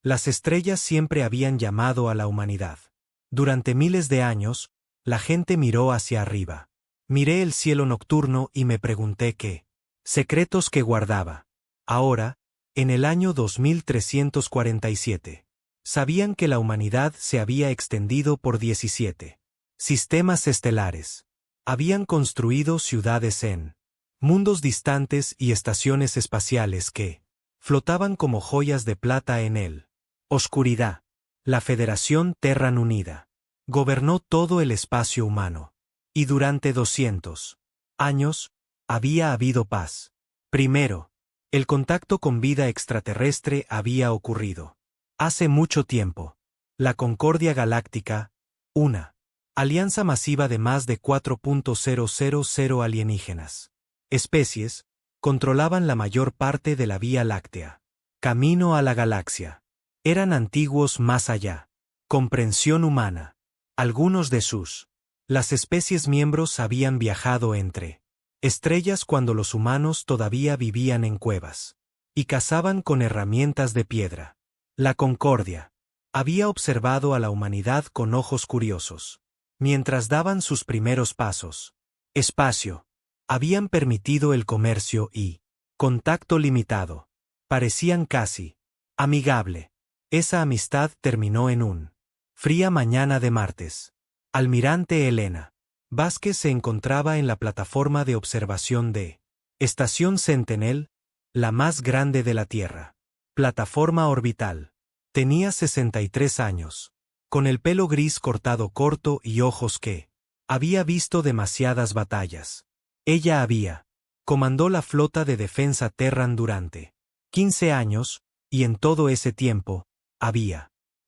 Las estrellas siempre habían llamado a la humanidad. Durante miles de años, la gente miró hacia arriba. Miré el cielo nocturno y me pregunté qué secretos que guardaba. Ahora, en el año 2347, sabían que la humanidad se había extendido por 17 sistemas estelares. Habían construido ciudades en mundos distantes y estaciones espaciales que flotaban como joyas de plata en él. Oscuridad. La Federación Terran Unida gobernó todo el espacio humano. Y durante 200 años, había habido paz. Primero, el contacto con vida extraterrestre había ocurrido. Hace mucho tiempo. La Concordia Galáctica, una alianza masiva de más de 4.000 alienígenas especies, controlaban la mayor parte de la Vía Láctea. Camino a la galaxia. Eran antiguos más allá. Comprensión humana. Algunos de las especies miembros habían viajado entre estrellas cuando los humanos todavía vivían en cuevas y cazaban con herramientas de piedra. La Concordia había observado a la humanidad con ojos curiosos. Mientras daban sus primeros pasos. Espacio. Habían permitido el comercio y contacto limitado. Parecían casi amigable. Esa amistad terminó en un fría mañana de martes. Almirante Elena Vázquez se encontraba en la plataforma de observación de Estación Sentinel, la más grande de la Tierra. Plataforma orbital. Tenía 63 años. Con el pelo gris cortado corto y ojos que había visto demasiadas batallas. Ella comandó la flota de defensa Terran durante 15 años, y en todo ese tiempo,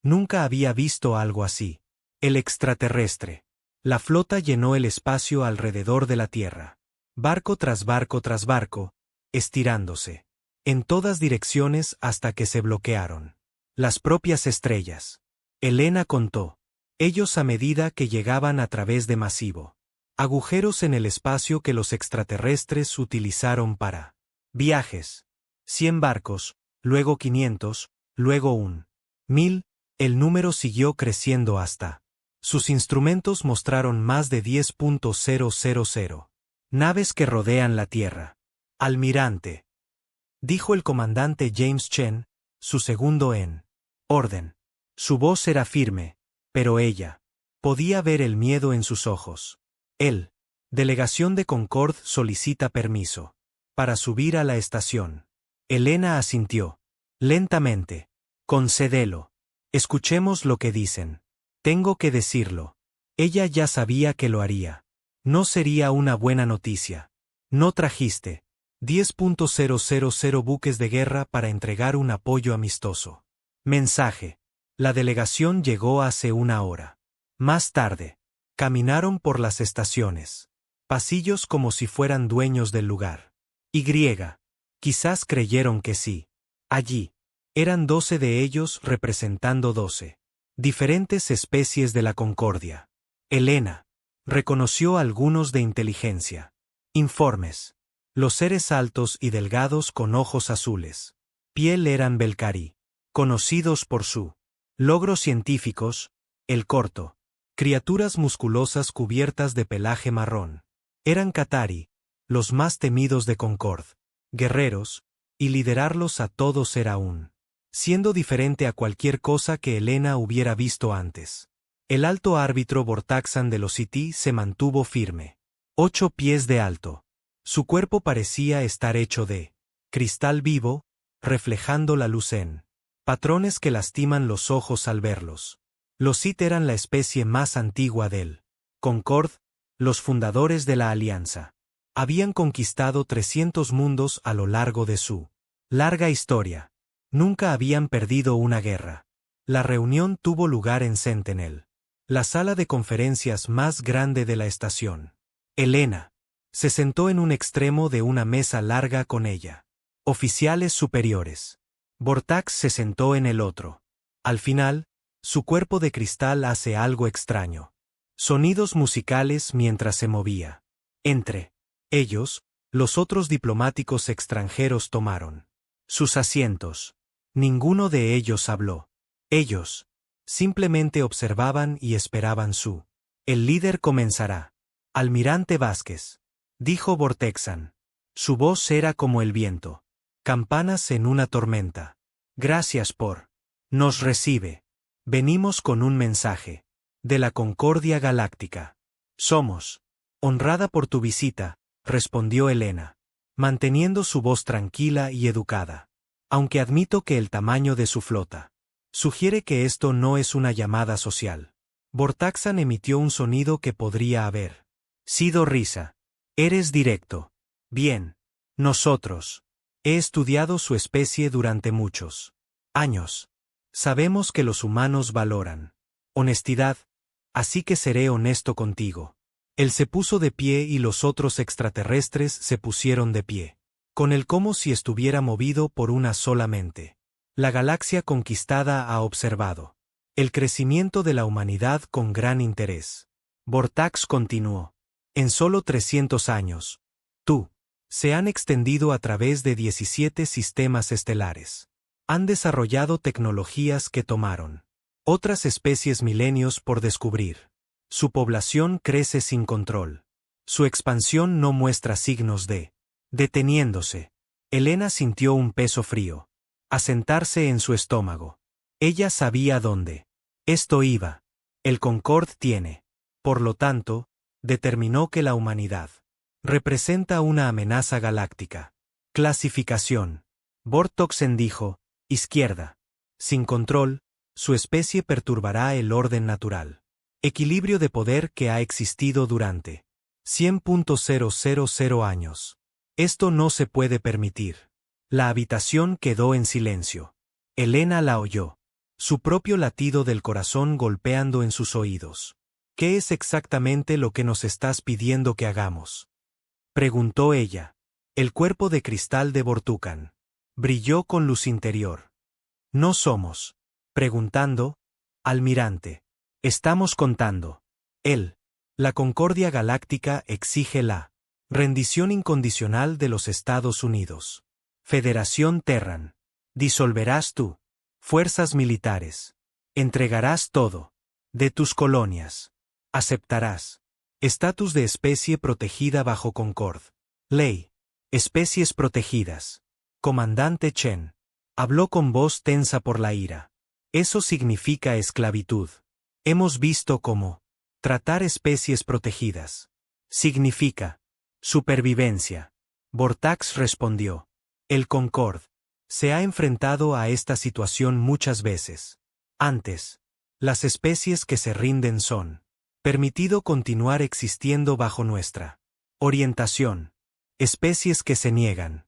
nunca había visto algo así. El extraterrestre. La flota llenó el espacio alrededor de la Tierra. Barco tras barco tras barco, estirándose en todas direcciones hasta que se bloquearon las propias estrellas. Elena contó. Ellos a medida que llegaban a través de masivo agujeros en el espacio que los extraterrestres utilizaron para viajes. 100 barcos, luego 500, luego 1000, el número siguió creciendo hasta. Sus instrumentos mostraron más de 10.000 naves que rodean la Tierra. Almirante, dijo el comandante James Chen, su segundo en orden. Su voz era firme, pero ella podía ver el miedo en sus ojos. Delegación de Concord solicita permiso para subir a la estación. Elena asintió. Lentamente. Concédelo. Escuchemos lo que dicen. Tengo que decirlo. Ella ya sabía que lo haría. No sería una buena noticia. No trajiste 10.000 buques de guerra para entregar un apoyo amistoso. Mensaje. La delegación llegó hace una hora. Más tarde. Caminaron por las estaciones. Pasillos como si fueran dueños del lugar. Quizás creyeron que sí. Allí. Eran 12 de ellos representando 12 diferentes especies de la Concordia. Elena reconoció algunos de inteligencia. Informes. Los seres altos y delgados con ojos azules. Piel eran Belcari. Conocidos por su logros científicos, el corto. Criaturas musculosas cubiertas de pelaje marrón. Eran Qatari, los más temidos de Concord. Guerreros, y liderarlos a todos era siendo diferente a cualquier cosa que Elena hubiera visto antes. El alto árbitro Vortaxan de los City se mantuvo firme. 8 pies de alto. Su cuerpo parecía estar hecho de cristal vivo, reflejando la luz en patrones que lastiman los ojos al verlos. Los Sith eran la especie más antigua del Concord, los fundadores de la Alianza. Habían conquistado 300 mundos a lo largo de su larga historia. Nunca habían perdido una guerra. La reunión tuvo lugar en Sentinel, la sala de conferencias más grande de la estación. Elena se sentó en un extremo de una mesa larga con ella. Oficiales superiores. Vortax se sentó en el otro. Al final, su cuerpo de cristal hace algo extraño. Sonidos musicales mientras se movía. Entre ellos, los otros diplomáticos extranjeros tomaron sus asientos. Ninguno de ellos habló. Ellos simplemente observaban y esperaban El líder comenzará. Almirante Vázquez, dijo Vortexan. Su voz era como el viento. Campanas en una tormenta. Gracias por. Nos recibe. Venimos con un mensaje. De la Concordia Galáctica. Somos. Honrada por tu visita, respondió Helena, manteniendo su voz tranquila y educada. Aunque admito que el tamaño de su flota sugiere que esto no es una llamada social. Vortaxan emitió un sonido que podría haber sido risa. Eres directo. Bien. Nosotros. He estudiado su especie durante muchos años. Sabemos que los humanos valoran honestidad, así que seré honesto contigo. Él se puso de pie y los otros extraterrestres se pusieron de pie. Con él como si estuviera movido por una sola mente. La galaxia conquistada ha observado el crecimiento de la humanidad con gran interés. Vortax continuó. En solo 300 años. Se han extendido a través de 17 sistemas estelares. Han desarrollado tecnologías que tomaron otras especies milenios por descubrir. Su población crece sin control. Su expansión no muestra signos de deteniéndose. Helena sintió un peso frío asentarse en su estómago. Ella sabía dónde esto iba. El Concorde tiene, por lo tanto, determinó que la humanidad representa una amenaza galáctica. Clasificación. Vortexan dijo, izquierda. Sin control, su especie perturbará el orden natural. Equilibrio de poder que ha existido durante 100.000 años. Esto no se puede permitir. La habitación quedó en silencio. Helena la oyó. Su propio latido del corazón golpeando en sus oídos. ¿Qué es exactamente lo que nos estás pidiendo que hagamos?, preguntó ella. El cuerpo de cristal de Vortucan brilló con luz interior. No somos preguntando, almirante. Estamos contando. La Concordia Galáctica exige la rendición incondicional de los Estados Unidos. Federación Terran. Disolverás tú. Fuerzas militares. Entregarás todo. De tus colonias. Aceptarás. Estatus de especie protegida bajo Concorde. Ley. Especies protegidas. Comandante Chen. Habló con voz tensa por la ira. Eso significa esclavitud. Hemos visto cómo tratar especies protegidas significa supervivencia. Vortax respondió. El Concorde se ha enfrentado a esta situación muchas veces. Antes, las especies que se rinden son permitido continuar existiendo bajo nuestra orientación. Especies que se niegan.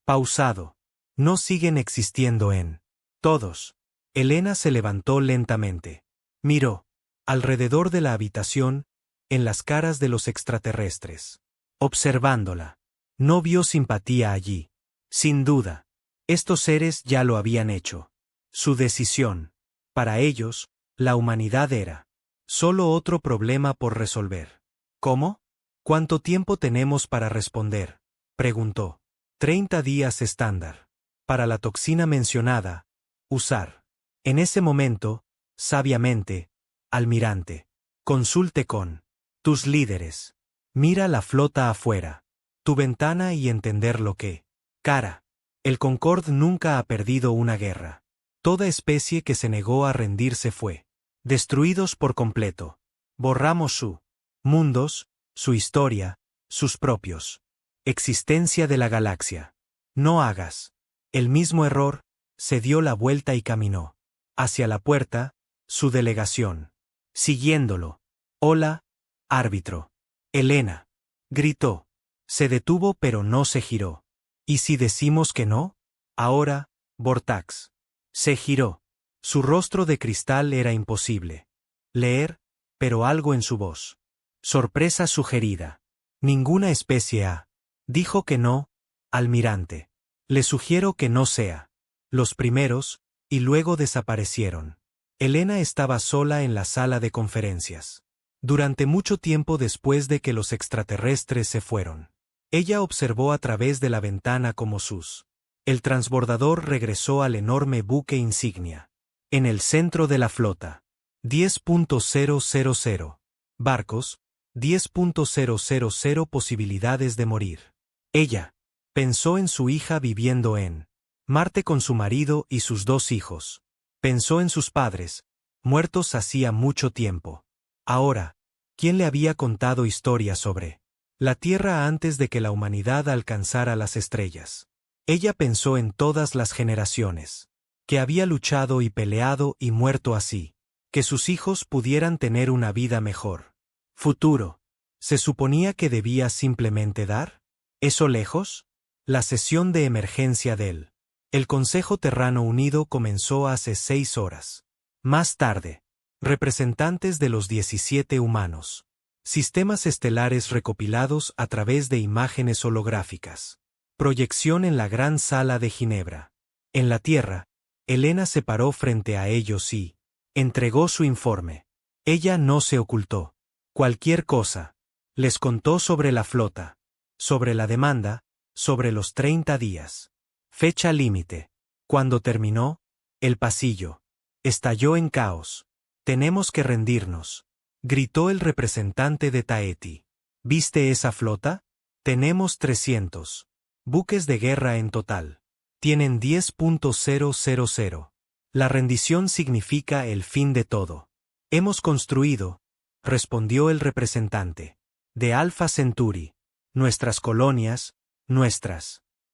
Pausado. No siguen existiendo en todos. Helena se levantó lentamente. Miró alrededor de la habitación, en las caras de los extraterrestres. Observándola. No vio simpatía allí. Sin duda. Estos seres ya lo habían hecho. Su decisión. Para ellos, la humanidad era solo otro problema por resolver. ¿Cómo? ¿Cuánto tiempo tenemos para responder?, preguntó. 30 días estándar. Para la toxina mencionada, usar. En ese momento, sabiamente, almirante, consulte con tus líderes. Mira la flota afuera. Tu ventana y entender lo que. Cara. El Concorde nunca ha perdido una guerra. Toda especie que se negó a rendirse fue destruidos por completo. Borramos su mundos, su historia, sus propios existencia de la galaxia. No hagas el mismo error. Se dio la vuelta y caminó hacia la puerta, su delegación siguiéndolo. Hola, árbitro. Helena gritó. Se detuvo pero no se giró. ¿Y si decimos que no? Ahora, Vortax se giró. Su rostro de cristal era imposible leer, pero algo en su voz. Sorpresa sugerida. Ninguna especie ha. Dijo que no, almirante. Le sugiero que no sea. Los primeros, y luego desaparecieron. Helena estaba sola en la sala de conferencias. Durante mucho tiempo después de que los extraterrestres se fueron. Ella observó a través de la ventana cómo sus El transbordador regresó al enorme buque insignia. En el centro de la flota. 10.000. Barcos. 10.000 posibilidades de morir. Ella pensó en su hija viviendo en Marte con su marido y sus 2 hijos. Pensó en sus padres, muertos hacía mucho tiempo. Ahora, ¿quién le había contado historias sobre la Tierra antes de que la humanidad alcanzara las estrellas? Ella pensó en todas las generaciones, que había luchado y peleado y muerto así, que sus hijos pudieran tener una vida mejor. Futuro. ¿Se suponía que debía simplemente dar eso lejos? La sesión de emergencia del El Consejo Terrano Unido comenzó hace 6 horas. Más tarde, representantes de los 17 humanos. Sistemas estelares recopilados a través de imágenes holográficas. Proyección en la gran sala de Ginebra. En la Tierra, Elena se paró frente a ellos y entregó su informe. Ella no se ocultó. Cualquier cosa. Les contó sobre la flota, sobre la demanda, sobre los 30 días. Fecha límite. Cuando terminó, el pasillo estalló en caos. Tenemos que rendirnos, gritó el representante de Taeti. ¿Viste esa flota? Tenemos 300 buques de guerra en total. Tienen 10.000. La rendición significa el fin de todo. Hemos construido, respondió el representante, de Alpha Centauri, nuestras colonias,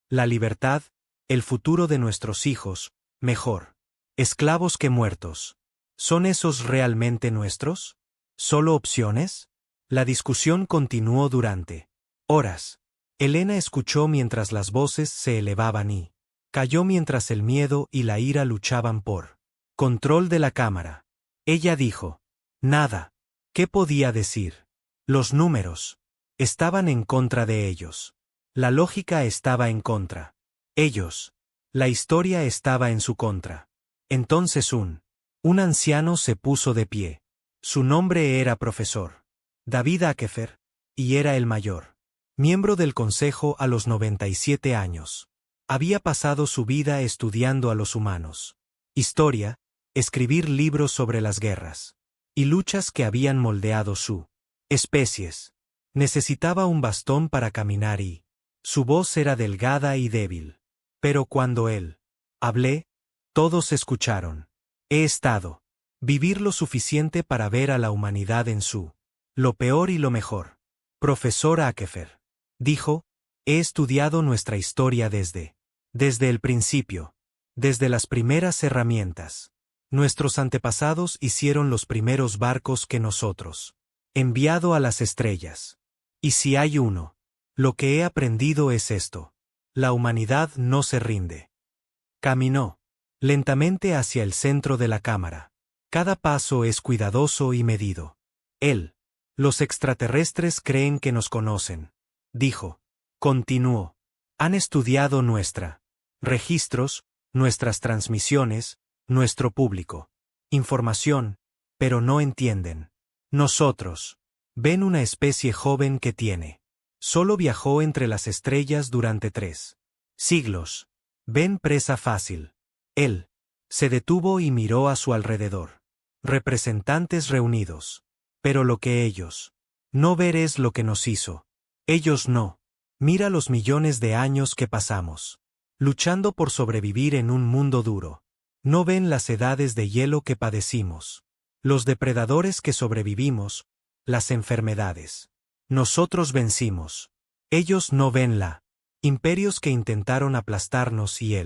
la libertad, el futuro de nuestros hijos, mejor. Esclavos que muertos. ¿Son esos realmente nuestros? ¿Solo opciones? La discusión continuó durante horas. Elena escuchó mientras las voces se elevaban y calló mientras el miedo y la ira luchaban por control de la cámara. Ella dijo, nada. ¿Qué podía decir? Los números estaban en contra de ellos. La lógica estaba en contra. Ellos. La historia estaba en su contra. Entonces un anciano se puso de pie. Su nombre era profesor David Akefer, y era el mayor miembro del consejo a los 97 años. Había pasado su vida estudiando a los humanos. Historia, escribir libros sobre las guerras y luchas que habían moldeado su especies. Necesitaba un bastón para caminar y su voz era delgada y débil. Pero cuando él hablé, todos escucharon. He estado vivir lo suficiente para ver a la humanidad en su lo peor y lo mejor. Profesor Akefer dijo, he estudiado nuestra historia desde el principio, desde las primeras herramientas. Nuestros antepasados hicieron los primeros barcos que nosotros enviado a las estrellas. Y si hay uno, lo que he aprendido es esto. La humanidad no se rinde. Caminó lentamente hacia el centro de la cámara. Cada paso es cuidadoso y medido. Los extraterrestres creen que nos conocen, dijo. Continuó. Han estudiado registros, nuestras transmisiones, nuestro público. Información, pero no entienden. Nosotros. Ven una especie joven que solo viajó entre las estrellas durante 3 siglos. Ven presa fácil. Él se detuvo y miró a su alrededor. Representantes reunidos. Pero lo que ellos no ver es lo que nos hizo. Ellos no. Mira los millones de años que pasamos luchando por sobrevivir en un mundo duro. No ven las edades de hielo que padecimos. Los depredadores que sobrevivimos, las enfermedades. Nosotros vencimos. Ellos no ven imperios que intentaron aplastarnos y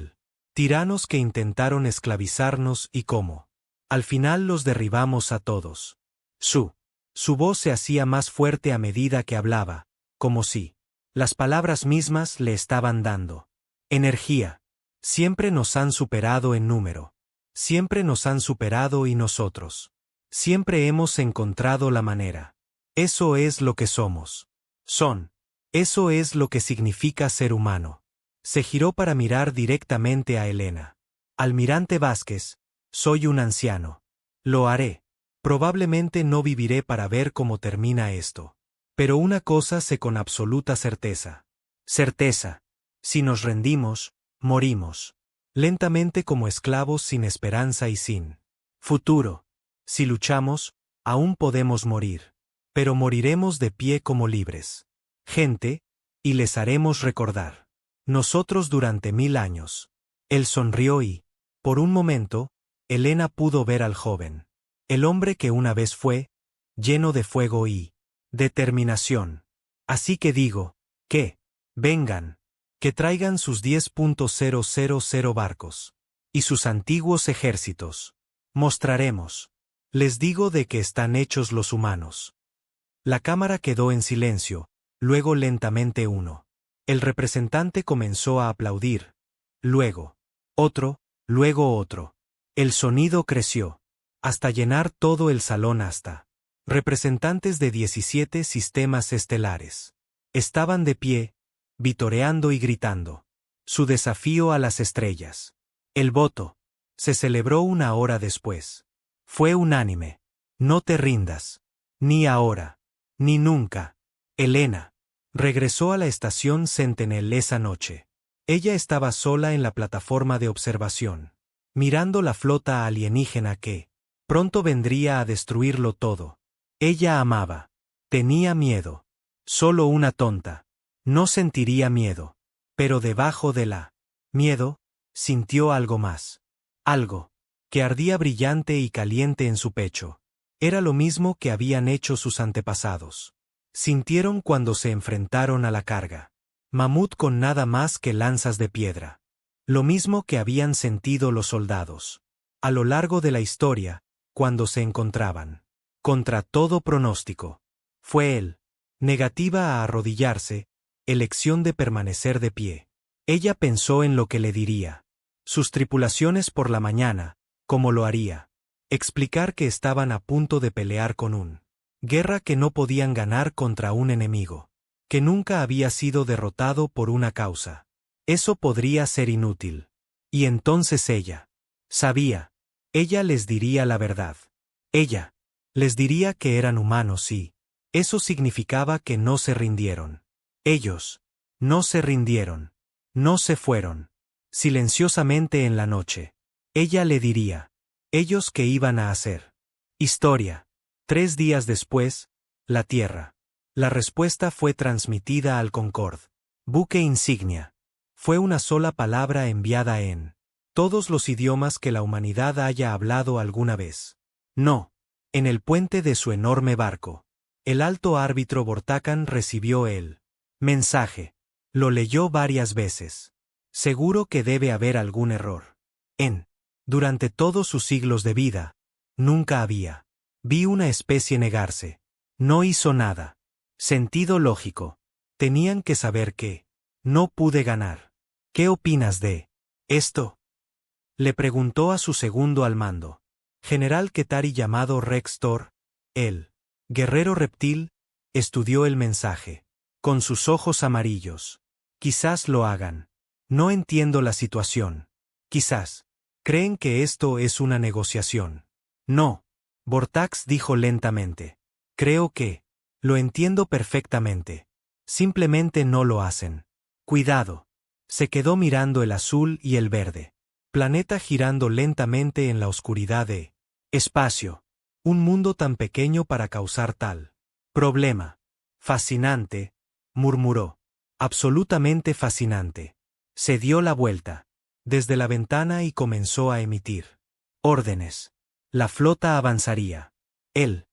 tiranos que intentaron esclavizarnos y cómo. Al final los derribamos a todos. Su voz se hacía más fuerte a medida que hablaba, como si las palabras mismas le estaban dando energía. Siempre nos han superado en número. Siempre nos han superado y nosotros siempre hemos encontrado la manera. Eso es lo que somos. Eso es lo que significa ser humano. Se giró para mirar directamente a Elena. Almirante Vázquez, soy un anciano. Lo haré. Probablemente no viviré para ver cómo termina esto. Pero una cosa sé con absoluta certeza. Si nos rendimos, morimos. Lentamente como esclavos sin esperanza y sin futuro. Si luchamos, aún podemos morir. Pero moriremos de pie como libres. Gente, y les haremos recordar. Nosotros durante 1000 años. Él sonrió y, por un momento, Helena pudo ver al joven. El hombre que una vez fue, lleno de fuego y determinación. Así que digo, que vengan, que traigan sus 10.000 barcos. Y sus antiguos ejércitos. Mostraremos. Les digo de qué están hechos los humanos. La cámara quedó en silencio, luego lentamente uno. El representante comenzó a aplaudir. Luego, otro, luego otro. El sonido creció, hasta llenar todo el salón hasta. Representantes de 17 sistemas estelares. Estaban de pie, vitoreando y gritando. Su desafío a las estrellas. El voto. Se celebró 1 hora después. Fue unánime. No te rindas. Ni ahora. Ni nunca. Helena. Regresó a la estación Sentinel esa noche. Ella estaba sola en la plataforma de observación, mirando la flota alienígena que pronto vendría a destruirlo todo. Ella amaba. Tenía miedo. Solo una tonta. No sentiría miedo. Pero debajo de la miedo, sintió algo más. Algo que ardía brillante y caliente en su pecho. Era lo mismo que habían hecho sus antepasados. Sintieron cuando se enfrentaron a la carga. Mamut con nada más que lanzas de piedra. Lo mismo que habían sentido los soldados. A lo largo de la historia, cuando se encontraban. Contra todo pronóstico. Fue él. Negativa a arrodillarse, elección de permanecer de pie. Ella pensó en lo que le diría. Sus tripulaciones por la mañana, cómo lo haría. Explicar que estaban a punto de pelear con un guerra que no podían ganar contra un enemigo. Que nunca había sido derrotado por una causa. Eso podría ser inútil. Y entonces ella. Sabía. Ella les diría la verdad. Ella. Les diría que eran humanos y eso significaba que no se rindieron. Ellos. No se rindieron. No se fueron. Silenciosamente en la noche. Ella le diría. Ellos qué iban a hacer. Historia. 3 días después, la Tierra. La respuesta fue transmitida al Concorde. Buque insignia. Fue una sola palabra enviada en todos los idiomas que la humanidad haya hablado alguna vez. No. En el puente de su enorme barco. El alto árbitro Bortacan recibió el mensaje. Lo leyó varias veces. Seguro que debe haber algún error. Durante todos sus siglos de vida, nunca había. Vi una especie negarse. No hizo nada. Sentido lógico. Tenían que saber que no pude ganar. ¿Qué opinas de esto? Le preguntó a su segundo al mando. General Ketari llamado Rex Thor, el guerrero reptil, estudió el mensaje. Con sus ojos amarillos. Quizás lo hagan. No entiendo la situación. Quizás. ¿Creen que esto es una negociación? No. Vortax dijo lentamente. Creo que. Lo entiendo perfectamente. Simplemente no lo hacen. Cuidado. Se quedó mirando el azul y el verde. Planeta girando lentamente en la oscuridad de espacio. Un mundo tan pequeño para causar tal problema. Fascinante, murmuró. Absolutamente fascinante. Se dio la vuelta desde la ventana y comenzó a emitir órdenes. La flota avanzaría. El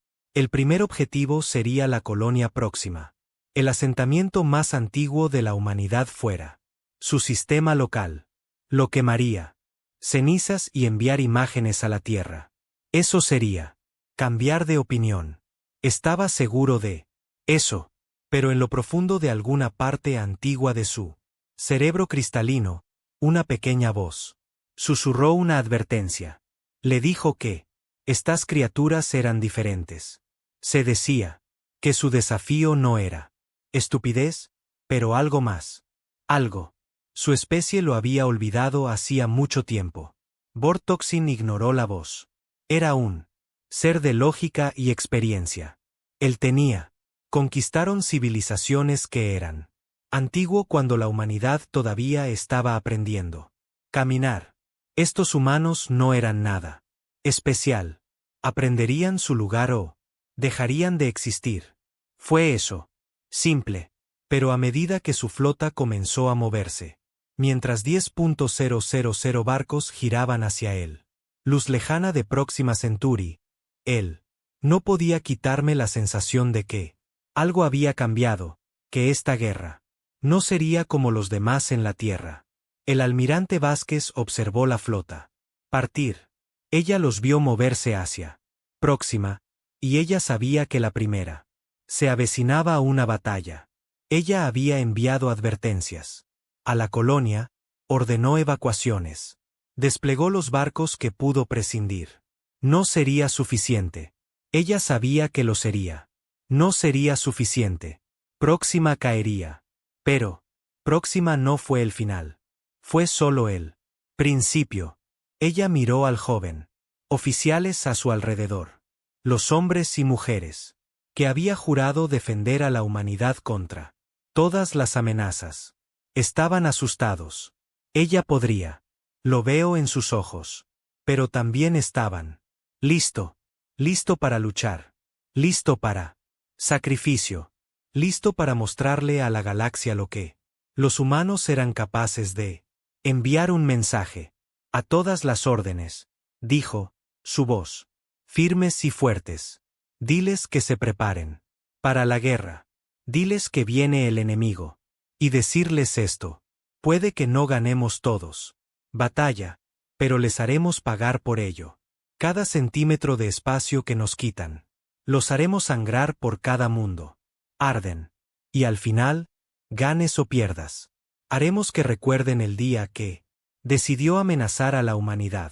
primer objetivo sería la colonia próxima. El asentamiento más antiguo de la humanidad fuera. Su sistema local. Lo quemaría. Cenizas y enviar imágenes a la Tierra. Eso sería. Cambiar de opinión. Estaba seguro de eso, pero en lo profundo de alguna parte antigua de su cerebro cristalino, una pequeña voz susurró una advertencia. Le dijo que estas criaturas eran diferentes. Se decía que su desafío no era estupidez, pero algo más. Algo. Su especie lo había olvidado hacía mucho tiempo. Vortoxin ignoró la voz. Era un ser de lógica y experiencia. Él tenía. Conquistaron civilizaciones que eran Antiguo cuando la humanidad todavía estaba aprendiendo. Caminar. Estos humanos no eran nada especial. Aprenderían su lugar o dejarían de existir. Fue eso. Simple. Pero a medida que su flota comenzó a moverse, mientras 10.000 barcos giraban hacia él, luz lejana de Próxima Centauri, él no podía quitarme la sensación de que algo había cambiado, que esta guerra no sería como los demás en la Tierra. El almirante Vázquez observó la flota partir. Ella los vio moverse hacia Próxima, y ella sabía que la primera se avecinaba una batalla. Ella había enviado advertencias a la colonia, ordenó evacuaciones, desplegó los barcos que pudo prescindir. No sería suficiente. Ella sabía que lo sería. No sería suficiente. Próxima caería. Pero Próxima no fue el final. Fue solo el principio. Ella miró al joven. Oficiales a su alrededor. Los hombres y mujeres. Que había jurado defender a la humanidad contra todas las amenazas. Estaban asustados. Ella podría. Lo veo en sus ojos. Pero también estaban. Listo. Listo para luchar. Listo para sacrificio. Listo para mostrarle a la galaxia lo que los humanos eran capaces de enviar un mensaje. A todas las órdenes, dijo, su voz. Firmes y fuertes. Diles que se preparen. Para la guerra. Diles que viene el enemigo. Y decirles esto. Puede que no ganemos todos batalla, pero les haremos pagar por ello. Cada centímetro de espacio que nos quitan. Los haremos sangrar por cada mundo. Arden. Y al final, ganes o pierdas. Haremos que recuerden el día que decidió amenazar a la humanidad.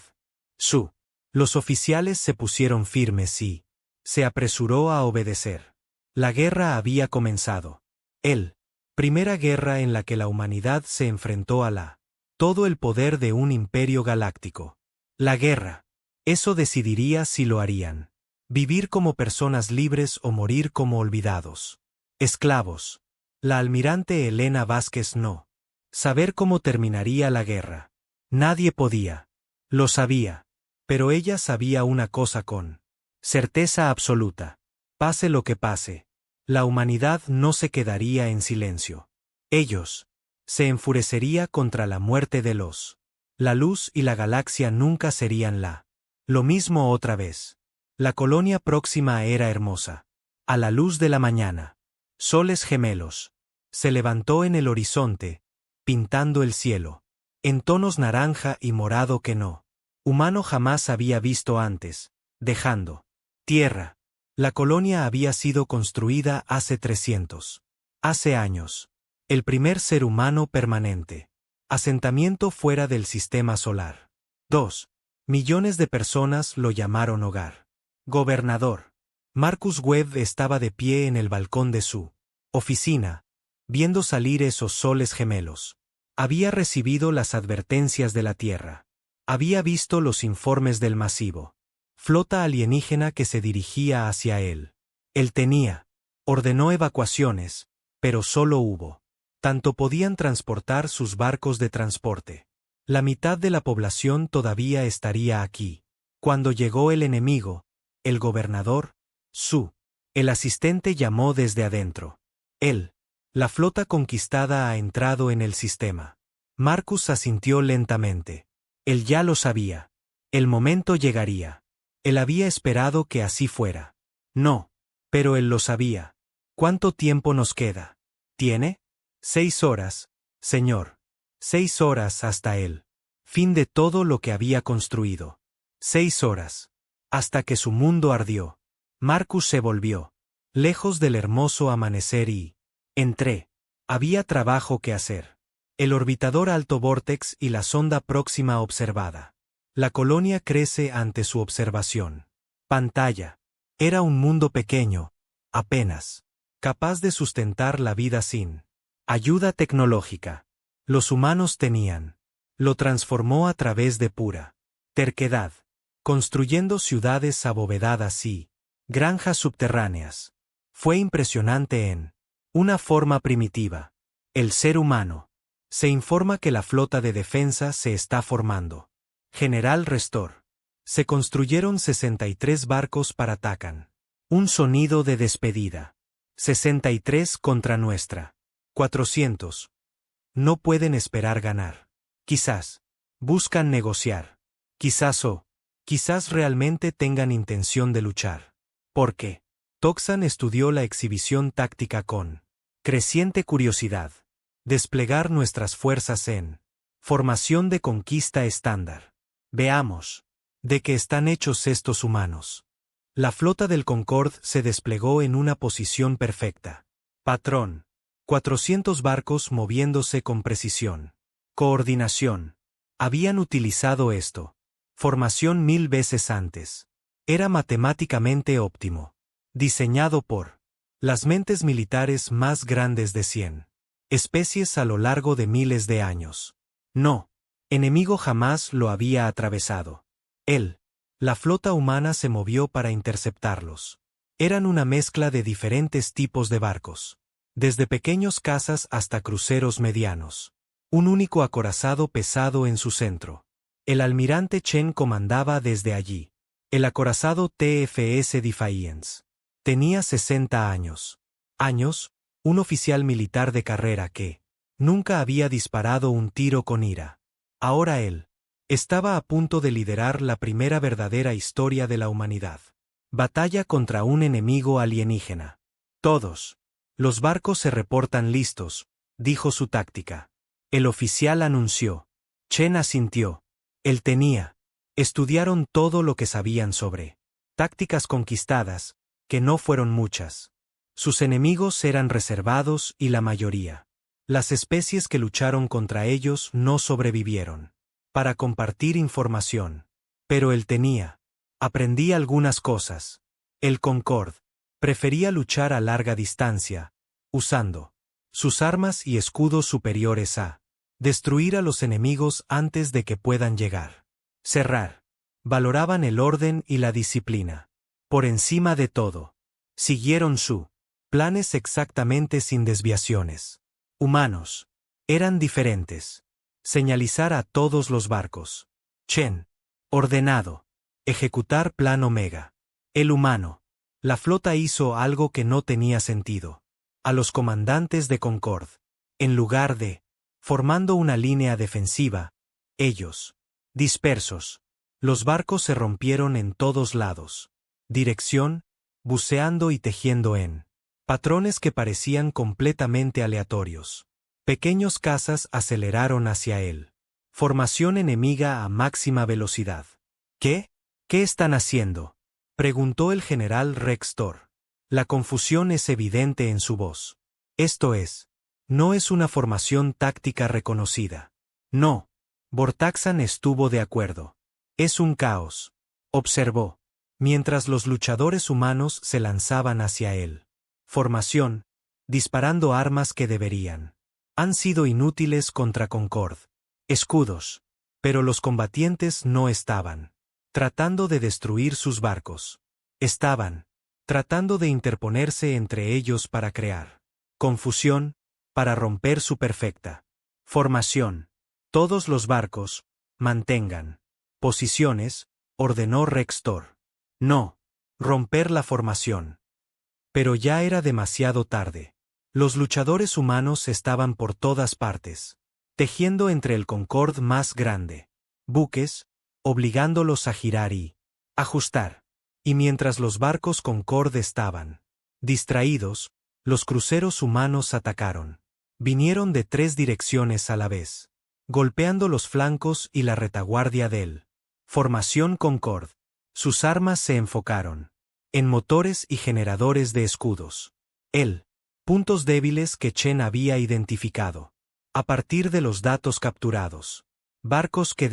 Los oficiales se pusieron firmes y se apresuró a obedecer. La guerra había comenzado. Primera guerra en la que la humanidad se enfrentó a todo el poder de un imperio galáctico. La guerra. Eso decidiría si lo harían. Vivir como personas libres o morir como olvidados. Esclavos. La almirante Elena Vázquez no. Saber cómo terminaría la guerra. Nadie podía. Lo sabía. Pero ella sabía una cosa con certeza absoluta. Pase lo que pase. La humanidad no se quedaría en silencio. Ellos se enfurecería contra la muerte de la luz y la galaxia nunca serían lo mismo otra vez. La colonia Próxima era hermosa. A la luz de la mañana. Soles gemelos. Se levantó en el horizonte, pintando el cielo. En tonos naranja y morado que no humano jamás había visto antes, dejando tierra. La colonia había sido construida hace 300 años. El primer ser humano permanente. Asentamiento fuera del sistema solar. 2 millones de personas lo llamaron hogar. Gobernador. Marcus Webb estaba de pie en el balcón de su oficina, viendo salir esos soles gemelos. Había recibido las advertencias de la Tierra. Había visto los informes del masivo flota alienígena que se dirigía hacia él. Él ordenó evacuaciones, pero solo hubo. Tanto podían transportar sus barcos de transporte. La mitad de la población todavía estaría aquí. Cuando llegó el enemigo, el gobernador, el asistente llamó desde adentro. La flota conquistada ha entrado en el sistema. Marcus asintió lentamente. Él ya lo sabía. El momento llegaría. Él había esperado que así fuera. No. Pero él lo sabía. ¿Cuánto tiempo nos queda? ¿Tiene? 6 horas, señor. 6 horas hasta el fin de todo lo que había construido. 6 horas. Hasta que su mundo ardió. Marcus se volvió. Lejos del hermoso amanecer y entré. Había trabajo que hacer. El orbitador Alto Vortex y la sonda Próxima observada. La colonia crece ante su observación. Pantalla. Era un mundo pequeño, apenas capaz de sustentar la vida sin ayuda tecnológica. Los humanos tenían. Lo transformó a través de pura terquedad, construyendo ciudades abovedadas y granjas subterráneas. Fue impresionante en una forma primitiva. El ser humano. Se informa que la flota de defensa se está formando. General Restor. Se construyeron 63 barcos para Takan. Un sonido de despedida. 63 contra nuestra. 400. No pueden esperar ganar. Quizás. Buscan negociar. Quizás realmente tengan intención de luchar. ¿Por qué? Toxan estudió la exhibición táctica con creciente curiosidad. Desplegar nuestras fuerzas en formación de conquista estándar. Veamos. ¿De qué están hechos estos humanos? La flota del Concorde se desplegó en una posición perfecta. Patrón. 400 barcos moviéndose con precisión. Coordinación. Habían utilizado esto. Formación 1000 veces antes. Era matemáticamente óptimo. Diseñado por las mentes militares más grandes de 100 especies a lo largo de miles de años. No. Enemigo jamás lo había atravesado. La flota humana se movió para interceptarlos. Eran una mezcla de diferentes tipos de barcos. Desde pequeños cazas hasta cruceros medianos. Un único acorazado pesado en su centro. El almirante Chen comandaba desde allí. El acorazado TFS Defiance. Tenía 60 años. Un oficial militar de carrera que nunca había disparado un tiro con ira. Ahora él estaba a punto de liderar la primera verdadera historia de la humanidad. Batalla contra un enemigo alienígena. Todos. Los barcos se reportan listos, dijo su táctica. El oficial anunció. Chen asintió. Él tenía. Estudiaron todo lo que sabían sobre tácticas conquistadas, que no fueron muchas. Sus enemigos eran reservados y la mayoría. Las especies que lucharon contra ellos no sobrevivieron. Para compartir información. Pero él tenía. Aprendí algunas cosas. El Concorde prefería luchar a larga distancia, usando sus armas y escudos superiores a destruir a los enemigos antes de que puedan llegar. Cerrar. Valoraban el orden y la disciplina. Por encima de todo. Siguieron su planes exactamente sin desviaciones. Humanos. Eran diferentes. Señalizar a todos los barcos. Chen. Ordenado. Ejecutar plan Omega. El humano. La flota hizo algo que no tenía sentido. A los comandantes de Concorde. En lugar de formando una línea defensiva, ellos. Dispersos. Los barcos se rompieron en todos lados. Dirección. Buceando y tejiendo en patrones que parecían completamente aleatorios. Pequeños cazas aceleraron hacia él. Formación enemiga a máxima velocidad. ¿Qué? ¿Qué están haciendo? Preguntó el general Rextor. La confusión es evidente en su voz. Esto es. No es una formación táctica reconocida. No. Vortaxan estuvo de acuerdo. Es un caos. Observó. Mientras los luchadores humanos se lanzaban hacia él. Formación. Disparando armas que deberían. Han sido inútiles contra Concorde. Escudos. Pero los combatientes no estaban tratando de destruir sus barcos. Estaban tratando de interponerse entre ellos para crear confusión, para romper su perfecta formación. Todos los barcos, mantengan posiciones, ordenó Rextor. No, romper la formación. Pero ya era demasiado tarde. Los luchadores humanos estaban por todas partes, tejiendo entre el Concorde más grande, buques, obligándolos a girar y ajustar. Y mientras los barcos Concorde estaban distraídos, los cruceros humanos atacaron. Vinieron de 3 direcciones a la vez, golpeando los flancos y la retaguardia del Formación Concorde. Sus armas se enfocaron en motores y generadores de escudos. Puntos débiles que Chen había identificado. A partir de los datos capturados. Barcos que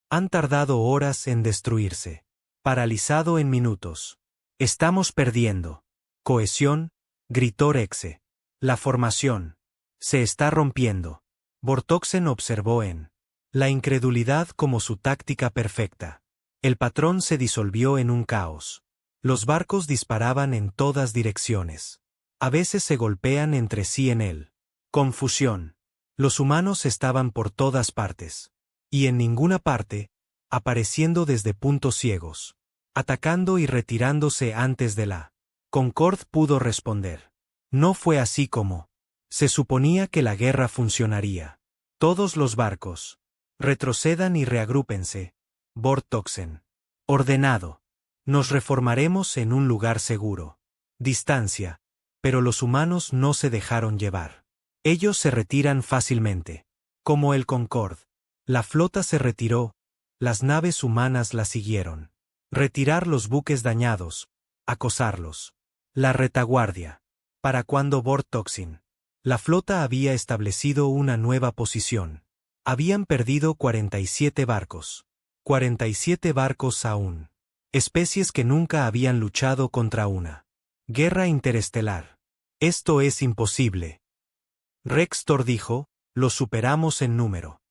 han tardado horas en destruirse. Paralizado en minutos. Estamos perdiendo. Cohesión, gritó Rexe. La formación se está rompiendo. Vortoxen observó en la incredulidad como su táctica perfecta. El patrón se disolvió en un caos. Los barcos disparaban en todas direcciones. A veces se golpean entre sí en él. Confusión. Los humanos estaban por todas partes. Y en ninguna parte, apareciendo desde puntos ciegos. Atacando y retirándose antes de la Concorde pudo responder. No fue así como se suponía que la guerra funcionaría. Todos los barcos. Retrocedan y reagrúpense. Vortoxen. Ordenado. Nos reformaremos en un lugar seguro. Distancia. Pero los humanos no se dejaron llevar. Ellos se retiran fácilmente. Como el Concorde. La flota se retiró. Las naves humanas la siguieron. Retirar los buques dañados. Acosarlos. La retaguardia. ¿Para cuándo Vortoxin? La flota había establecido una nueva posición. Habían perdido 47 barcos. 47 barcos aún. Especies que nunca habían luchado contra una guerra interestelar. Esto es imposible. Rextor dijo, lo superamos en número.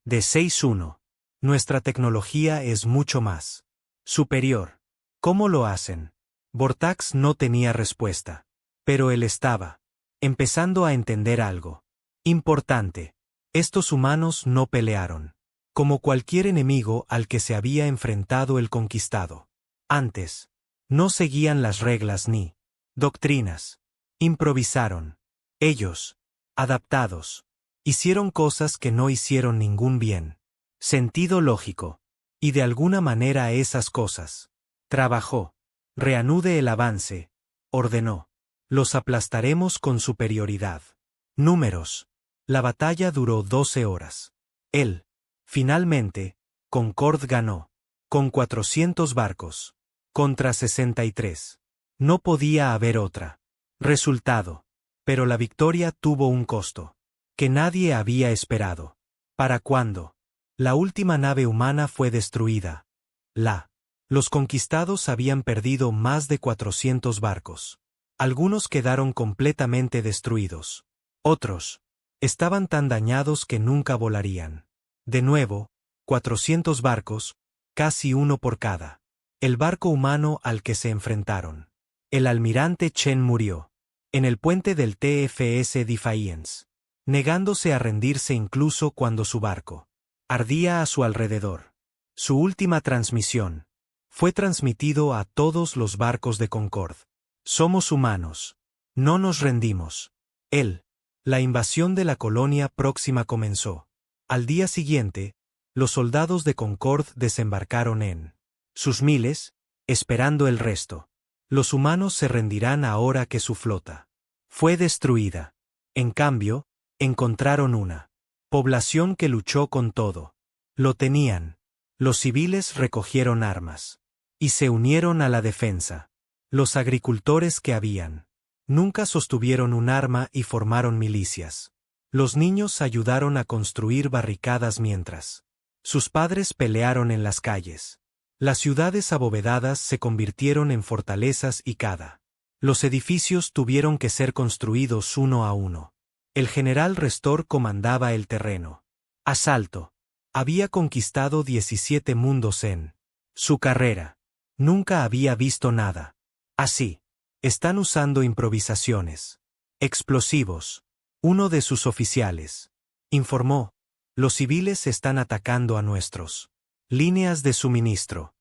De 6-1. Nuestra tecnología es mucho más superior. ¿Cómo lo hacen? Vortax no tenía respuesta. Pero él estaba empezando a entender algo importante. Estos humanos no pelearon como cualquier enemigo al que se había enfrentado el conquistado. Antes, no seguían las reglas ni doctrinas. Improvisaron. Ellos, adaptados, hicieron cosas que no hicieron ningún bien. Sentido lógico. Y de alguna manera esas cosas. Trabajó. Reanude el avance. Ordenó. Los aplastaremos con superioridad. Números. La batalla duró 12 horas. Él. Finalmente, Concorde ganó. Con 400 barcos. Contra 63. No podía haber otra. Resultado. Pero la victoria tuvo un costo. Que nadie había esperado. ¿Para cuándo? La última nave humana fue destruida. Los conquistados habían perdido más de 400 barcos. Algunos quedaron completamente destruidos. Otros estaban tan dañados que nunca volarían. De nuevo, 400 barcos, casi uno por cada. El barco humano al que se enfrentaron. El almirante Chen murió. En el puente del TFS Defiance. Negándose a rendirse incluso cuando su barco ardía a su alrededor. Su última transmisión fue transmitido a todos los barcos de Concorde. Somos humanos. No nos rendimos. La invasión de la colonia próxima comenzó. Al día siguiente, los soldados de Concorde desembarcaron en sus miles, esperando el resto. Los humanos se rendirán ahora que su flota fue destruida. En cambio, encontraron una población que luchó con todo. Lo tenían. Los civiles recogieron armas. Y se unieron a la defensa. Los agricultores que habían nunca sostuvieron un arma y formaron milicias. Los niños ayudaron a construir barricadas mientras sus padres pelearon en las calles. Las ciudades abovedadas se convirtieron en fortalezas y los edificios tuvieron que ser construidos uno a uno. El general Restor comandaba el terreno. Asalto. Había conquistado 17 mundos en su carrera. Nunca había visto nada así. Están usando improvisaciones. Explosivos. Uno de sus oficiales informó. Los civiles están atacando a nuestros líneas de suministro.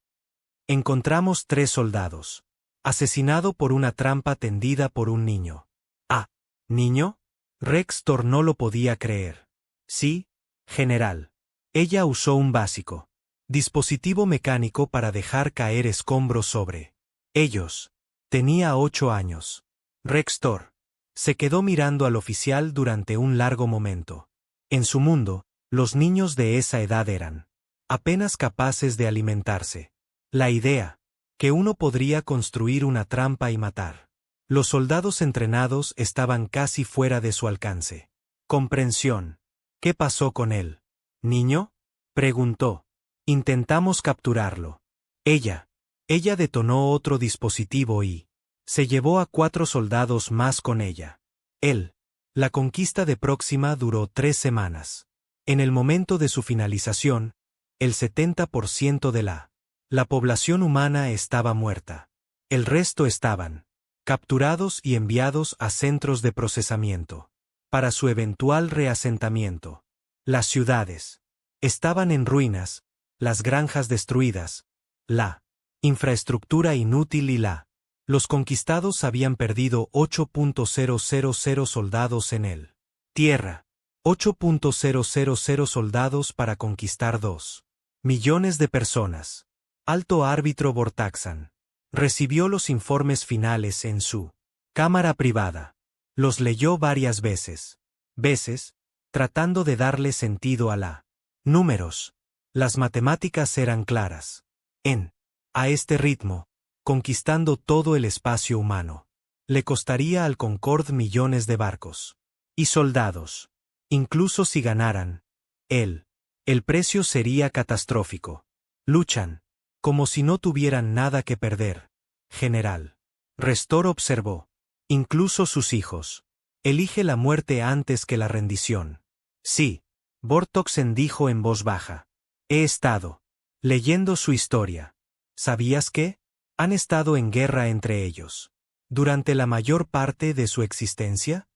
Encontramos 3 soldados. Asesinado por una trampa tendida por un niño. ¿Ah, niño? Rextor no lo podía creer. Sí, general. Ella usó un básico dispositivo mecánico para dejar caer escombros sobre ellos. Tenía 8 años. Rextor se quedó mirando al oficial durante un largo momento. En su mundo, los niños de esa edad eran apenas capaces de alimentarse. La idea, que uno podría construir una trampa y matar. Los soldados entrenados estaban casi fuera de su alcance. Comprensión. ¿Qué pasó con él? ¿Niño? Preguntó. Intentamos capturarlo. Ella detonó otro dispositivo y se llevó a 4 soldados más con ella. La conquista de Próxima duró 3 semanas. En el momento de su finalización, el 70% de la población humana estaba muerta. El resto estaban capturados y enviados a centros de procesamiento. para su eventual reasentamiento. Las ciudades estaban en ruinas, las granjas destruidas, la infraestructura inútil y los conquistados habían perdido 8.000 soldados en él. Tierra. 8.000 soldados para conquistar 2 millones de personas. Alto árbitro Vortaxan recibió los informes finales en su cámara privada. Los leyó varias veces, tratando de darle sentido a números. Las matemáticas eran claras. A este ritmo, conquistando todo el espacio humano, le costaría al Concorde millones de barcos y soldados. Incluso si ganaran, el precio sería catastrófico. Luchan, como si no tuvieran nada que perder, general. Restor observó. Incluso sus hijos. Elige la muerte antes que la rendición. Sí, Vortoxen dijo en voz baja. He estado leyendo su historia. ¿Sabías que? Han estado en guerra entre ellos. Durante la mayor parte de su existencia,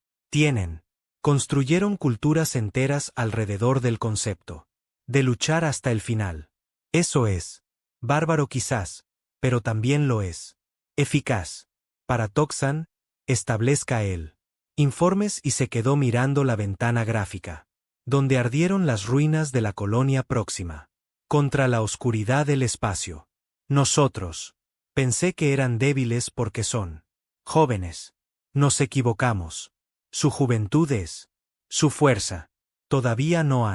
construyeron culturas enteras alrededor del concepto de luchar hasta el final. Eso es bárbaro quizás, pero también lo es eficaz. Para Toxan, establezca él informes y se quedó mirando la ventana gráfica, donde ardieron las ruinas de la colonia próxima, contra la oscuridad del espacio. Nosotros, pensé que eran débiles porque son jóvenes. Nos equivocamos. Su juventud es su fuerza. Todavía no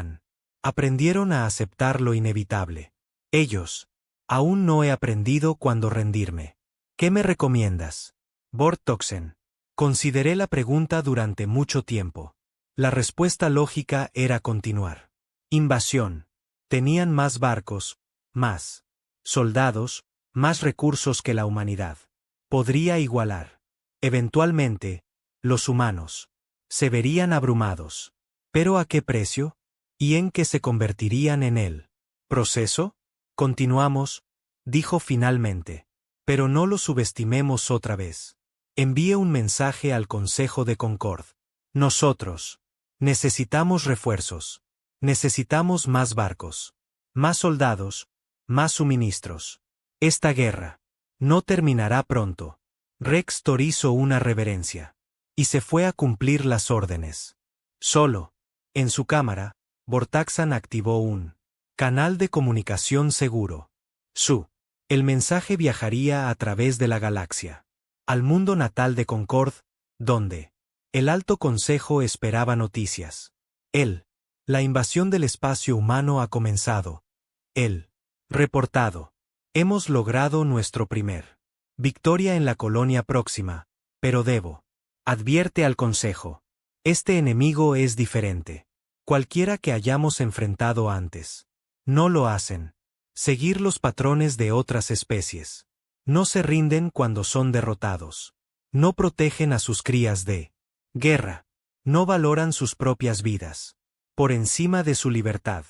aprendieron a aceptar lo inevitable. Ellos, aún no he aprendido cuándo rendirme. ¿Qué me recomiendas? Vortoxen. Consideré la pregunta durante mucho tiempo. La respuesta lógica era continuar. Invasión. Tenían más barcos, más soldados, más recursos que la humanidad. Podría igualar. Eventualmente, los humanos se verían abrumados. ¿Pero a qué precio? ¿Y en qué se convertirían en el proceso? Continuamos, dijo finalmente. Pero no lo subestimemos otra vez. Envíe un mensaje al Consejo de Concord. Nosotros necesitamos refuerzos. Necesitamos más barcos, más soldados, más suministros. Esta guerra no terminará pronto. Rextor hizo una reverencia y se fue a cumplir las órdenes. Solo, en su cámara, Vortaxan activó un canal de comunicación seguro. El mensaje viajaría a través de la galaxia al mundo natal de Concord, donde el Alto Consejo esperaba noticias. La invasión del espacio humano ha comenzado. Reportado. Hemos logrado nuestro primer victoria en la colonia próxima, pero advierte al Consejo. Este enemigo es diferente. Cualquiera que hayamos enfrentado antes. No lo hacen. Seguir los patrones de otras especies. No se rinden cuando son derrotados. No protegen a sus crías de guerra. No valoran sus propias vidas por encima de su libertad.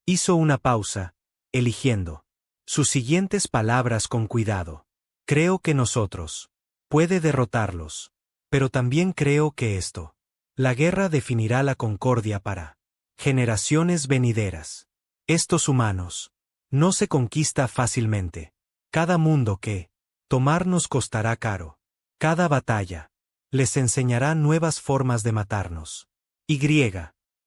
Hizo una pausa, eligiendo sus siguientes palabras con cuidado. Creo que nosotros puede derrotarlos, pero también creo que la guerra definirá la concordia para generaciones venideras. Estos humanos no se conquista fácilmente. Cada mundo que tomar nos costará caro. Cada batalla les enseñará nuevas formas de matarnos.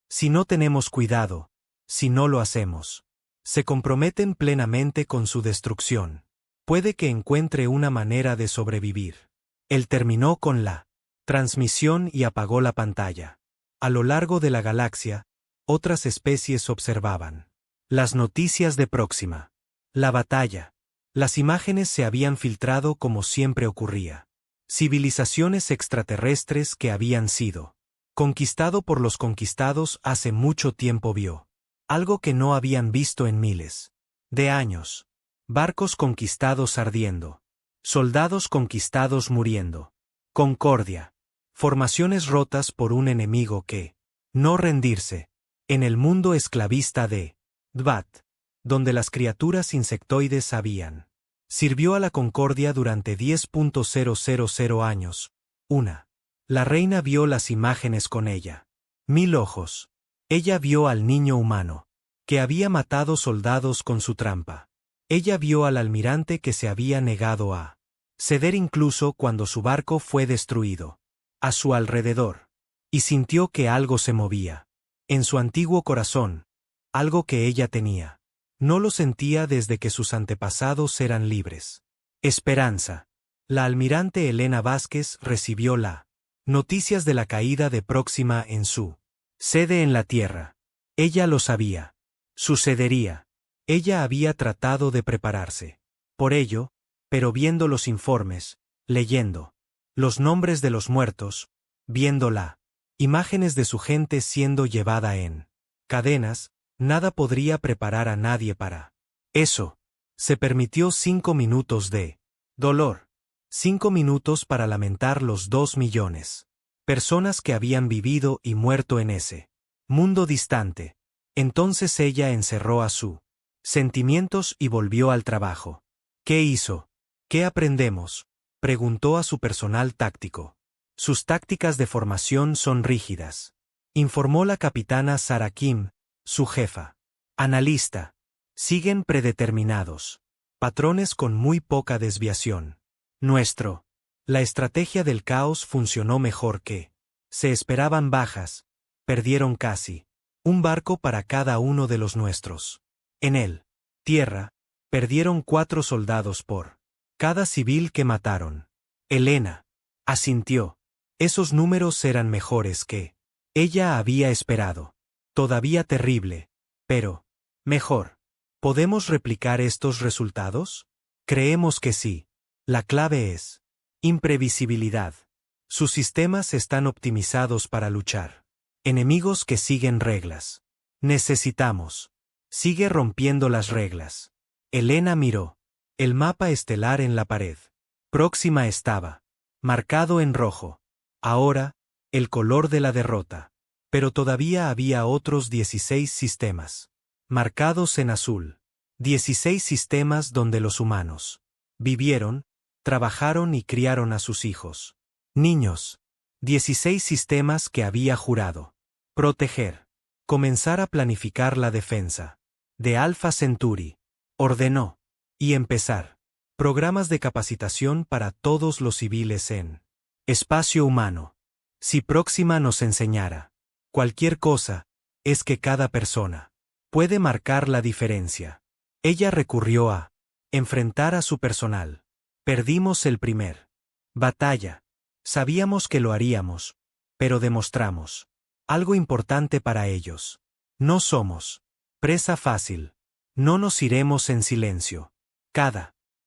Si no tenemos cuidado, si no lo hacemos, se comprometen plenamente con su destrucción. Puede que encuentre una manera de sobrevivir. Él terminó con la transmisión y apagó la pantalla. A lo largo de la galaxia, otras especies observaban las noticias de Próxima. La batalla. Las imágenes se habían filtrado como siempre ocurría. Civilizaciones extraterrestres que habían sido conquistado por los conquistados hace mucho tiempo vio algo que no habían visto en miles de años. Barcos conquistados ardiendo. Soldados conquistados muriendo. Concordia. Formaciones rotas por un enemigo que no rendirse. En el mundo esclavista de Dvat, donde las criaturas insectoides sirvió a la Concordia durante 10.000 años. La reina vio las imágenes con ella. 1000 ojos. Ella vio al niño humano, que había matado soldados con su trampa. Ella vio al almirante que se había negado a ceder incluso cuando su barco fue destruido. A su alrededor. Y sintió que algo se movía. En su antiguo corazón. Algo que ella tenía. No lo sentía desde que sus antepasados eran libres. Esperanza. La almirante Elena Vázquez recibió la noticias de la caída de Próxima en su sede en la tierra. Ella lo sabía. Sucedería. Ella había tratado de prepararse. Por ello, pero viendo los informes, leyendo los nombres de los muertos, viendo las imágenes de su gente siendo llevada en cadenas, nada podría preparar a nadie para eso. Se permitió 5 minutos de dolor. 5 minutos para lamentar los 2 millones. Personas que habían vivido y muerto en ese mundo distante. Entonces ella encerró a sus sentimientos y volvió al trabajo. ¿Qué hizo? ¿Qué aprendemos? Preguntó a su personal táctico. Sus tácticas de formación son rígidas, informó la capitana Sarah Kim, su jefa. Analista. Siguen predeterminados. Patrones con muy poca desviación. La estrategia del caos funcionó mejor que se esperaban bajas. Perdieron casi un barco para cada uno de los nuestros. En él, tierra, perdieron 4 soldados por cada civil que mataron. Elena asintió. Esos números eran mejores que ella había esperado. Todavía terrible, pero mejor. ¿Podemos replicar estos resultados? Creemos que sí. La clave es imprevisibilidad. Sus sistemas están optimizados para luchar. Enemigos que siguen reglas. Necesitamos. Sigue rompiendo las reglas. Elena miró. El mapa estelar en la pared. Próxima estaba marcado en rojo. Ahora, el color de la derrota. Pero todavía había otros 16 sistemas. Marcados en azul. 16 sistemas donde los humanos vivieron, trabajaron y criaron a sus hijos. Niños. 16 sistemas que había jurado proteger. Comenzar a planificar la defensa. De Alpha Centauri. Ordenó. Y empezar. Programas de capacitación para todos los civiles en espacio humano. Si Próxima nos enseñara cualquier cosa, es que cada persona puede marcar la diferencia. Ella recurrió a enfrentar a su personal. Perdimos el primer batalla. Sabíamos que lo haríamos, pero demostramos algo importante para ellos. No somos presa fácil. No nos iremos en silencio.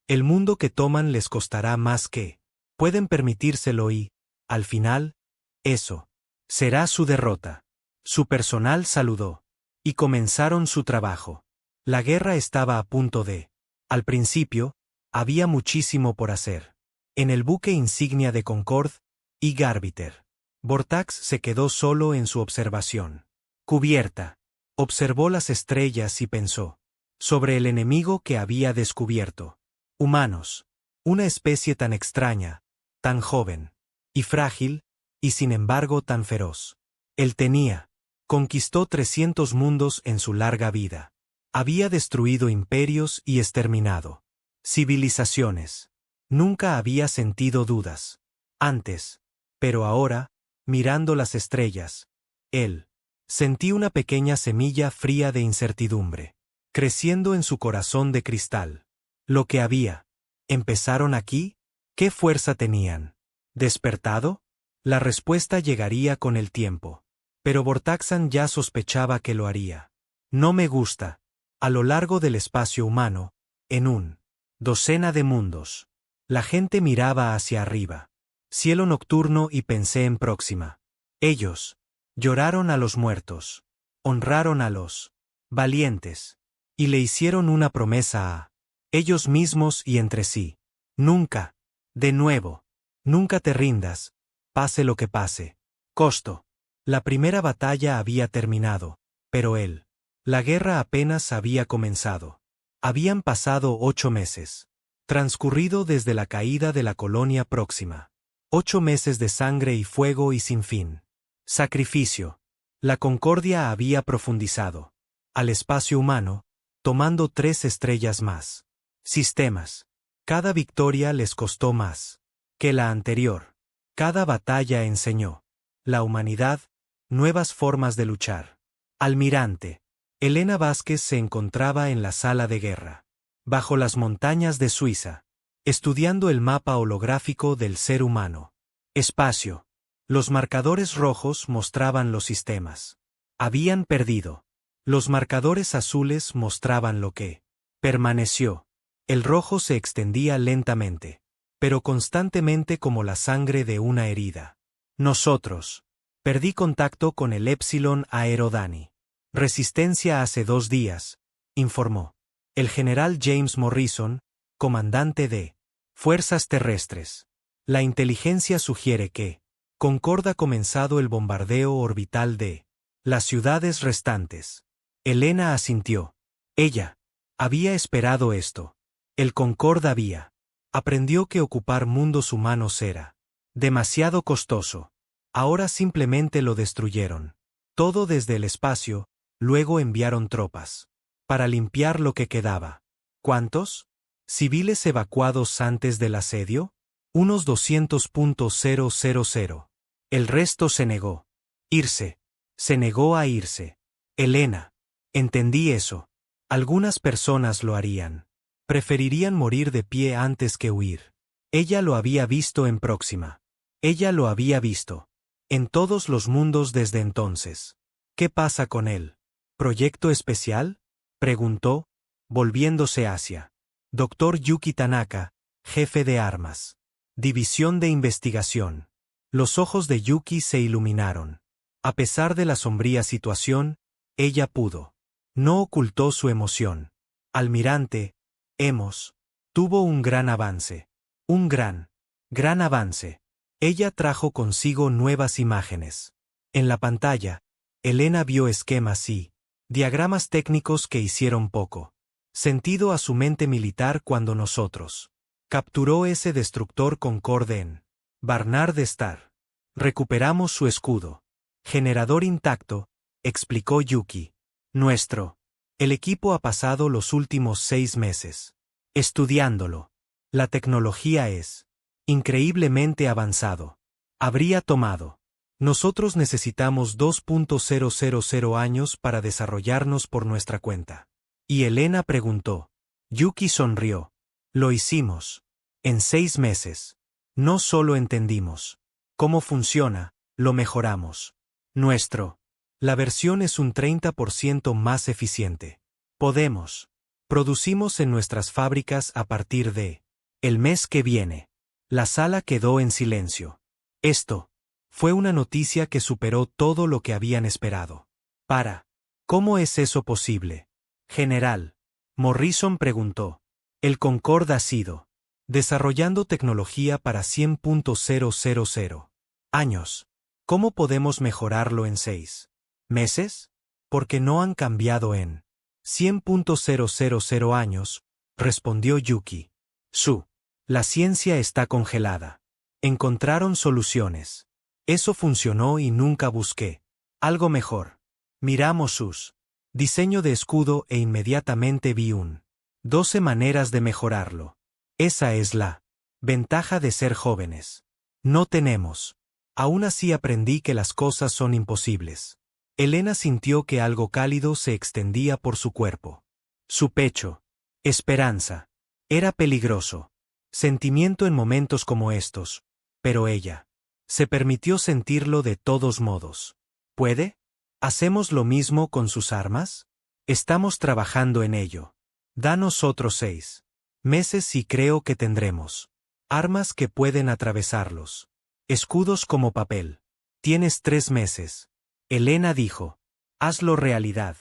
El mundo que toman les costará más que pueden permitírselo y, al final, eso será su derrota. Su personal saludó. Y comenzaron su trabajo. La guerra estaba a punto de. Al principio, había muchísimo por hacer. En el buque insignia de Concord y Garbiter. Vortax se quedó solo en su observación. Cubierta. Observó las estrellas y pensó sobre el enemigo que había descubierto. Humanos. Una especie tan extraña, tan joven y frágil, y sin embargo tan feroz. Él conquistó 300 mundos en su larga vida. Había destruido imperios y exterminado civilizaciones. Nunca había sentido dudas antes, pero ahora, mirando las estrellas, él sentí una pequeña semilla fría de incertidumbre, creciendo en su corazón de cristal. Lo que había. ¿Empezaron aquí? ¿Qué fuerza tenían? ¿Despertado? La respuesta llegaría con el tiempo. Pero Vortaxan ya sospechaba que lo haría. No me gusta. A lo largo del espacio humano, en un docena de mundos. La gente miraba hacia arriba. Cielo nocturno y pensé en Próxima. Ellos lloraron a los muertos. Honraron a los valientes. Y le hicieron una promesa a ellos mismos y entre sí. Nunca, de nuevo, nunca te rindas, pase lo que pase. Costo. La primera batalla había terminado, pero la guerra apenas había comenzado. Habían pasado 8 meses. Transcurrido desde la caída de la colonia Próxima. 8 meses de sangre y fuego y sin fin. Sacrificio. La Concordia había profundizado al espacio humano, tomando 3 estrellas más. Sistemas. Cada victoria les costó más que la anterior. Cada batalla enseñó la humanidad nuevas formas de luchar. Almirante. Elena Vázquez se encontraba en la sala de guerra, bajo las montañas de Suiza, estudiando el mapa holográfico del ser humano. Espacio. Los marcadores rojos mostraban los sistemas. Habían perdido. Los marcadores azules mostraban lo que permaneció. El rojo se extendía lentamente, pero constantemente como la sangre de una herida. Nosotros. Perdí contacto con el Epsilon Aerodani. Resistencia hace 2 días, informó el general James Morrison, comandante de Fuerzas Terrestres. La inteligencia sugiere que Concorde ha comenzado el bombardeo orbital de las ciudades restantes. Elena asintió. Ella había esperado esto. El Concorde aprendió que ocupar mundos humanos era demasiado costoso. Ahora simplemente lo destruyeron. Todo desde el espacio, luego enviaron tropas para limpiar lo que quedaba. ¿Cuántos? ¿Civiles evacuados antes del asedio? Unos 200.000. El resto se negó. Irse. Se negó a irse. Elena. Entendí eso. Algunas personas lo harían. Preferirían morir de pie antes que huir. Ella lo había visto en Próxima. Ella lo había visto en todos los mundos desde entonces. ¿Qué pasa con él? ¿Proyecto especial? Preguntó, volviéndose hacia Dr. Yuki Tanaka, jefe de armas. División de investigación. Los ojos de Yuki se iluminaron. A pesar de la sombría situación, ella pudo. No ocultó su emoción. Almirante, tuvo un gran avance. Un gran avance. Ella trajo consigo nuevas imágenes. En la pantalla, Elena vio esquemas y diagramas técnicos que hicieron poco sentido a su mente militar cuando nosotros capturó ese destructor Concorde en Barnard Star. Recuperamos su escudo. Generador intacto, explicó Yuki. El equipo ha pasado los últimos 6 meses estudiándolo. La tecnología es increíblemente avanzado. Habría tomado. Nosotros necesitamos 2.000 años para desarrollarnos por nuestra cuenta. Y Elena preguntó. Yuki sonrió. Lo hicimos. En 6 meses. No solo entendimos cómo funciona, lo mejoramos. La versión es un 30% más eficiente. Producimos en nuestras fábricas a partir de el mes que viene. La sala quedó en silencio. Esto fue una noticia que superó todo lo que habían esperado. ¿Cómo es eso posible? General. Morrison preguntó. El Concorde ha sido desarrollando tecnología para 100.000 años. ¿Cómo podemos mejorarlo en 6 meses? Porque no han cambiado en 100.000 años, respondió Yuki. La ciencia está congelada. Encontraron soluciones. Eso funcionó y nunca busqué algo mejor. Miramos sus diseño de escudo e inmediatamente vi 12 maneras de mejorarlo. Esa es la ventaja de ser jóvenes. No tenemos. Aún así aprendí que las cosas son imposibles. Elena sintió que algo cálido se extendía por su cuerpo. Su pecho. Esperanza. Era peligroso. Sentimiento en momentos como estos. Pero ella se permitió sentirlo de todos modos. ¿Puede? ¿Hacemos lo mismo con sus armas? Estamos trabajando en ello. Danos otros 6 meses y creo que tendremos armas que pueden atravesarlos. Escudos como papel. Tienes 3 meses. Elena dijo. Hazlo realidad.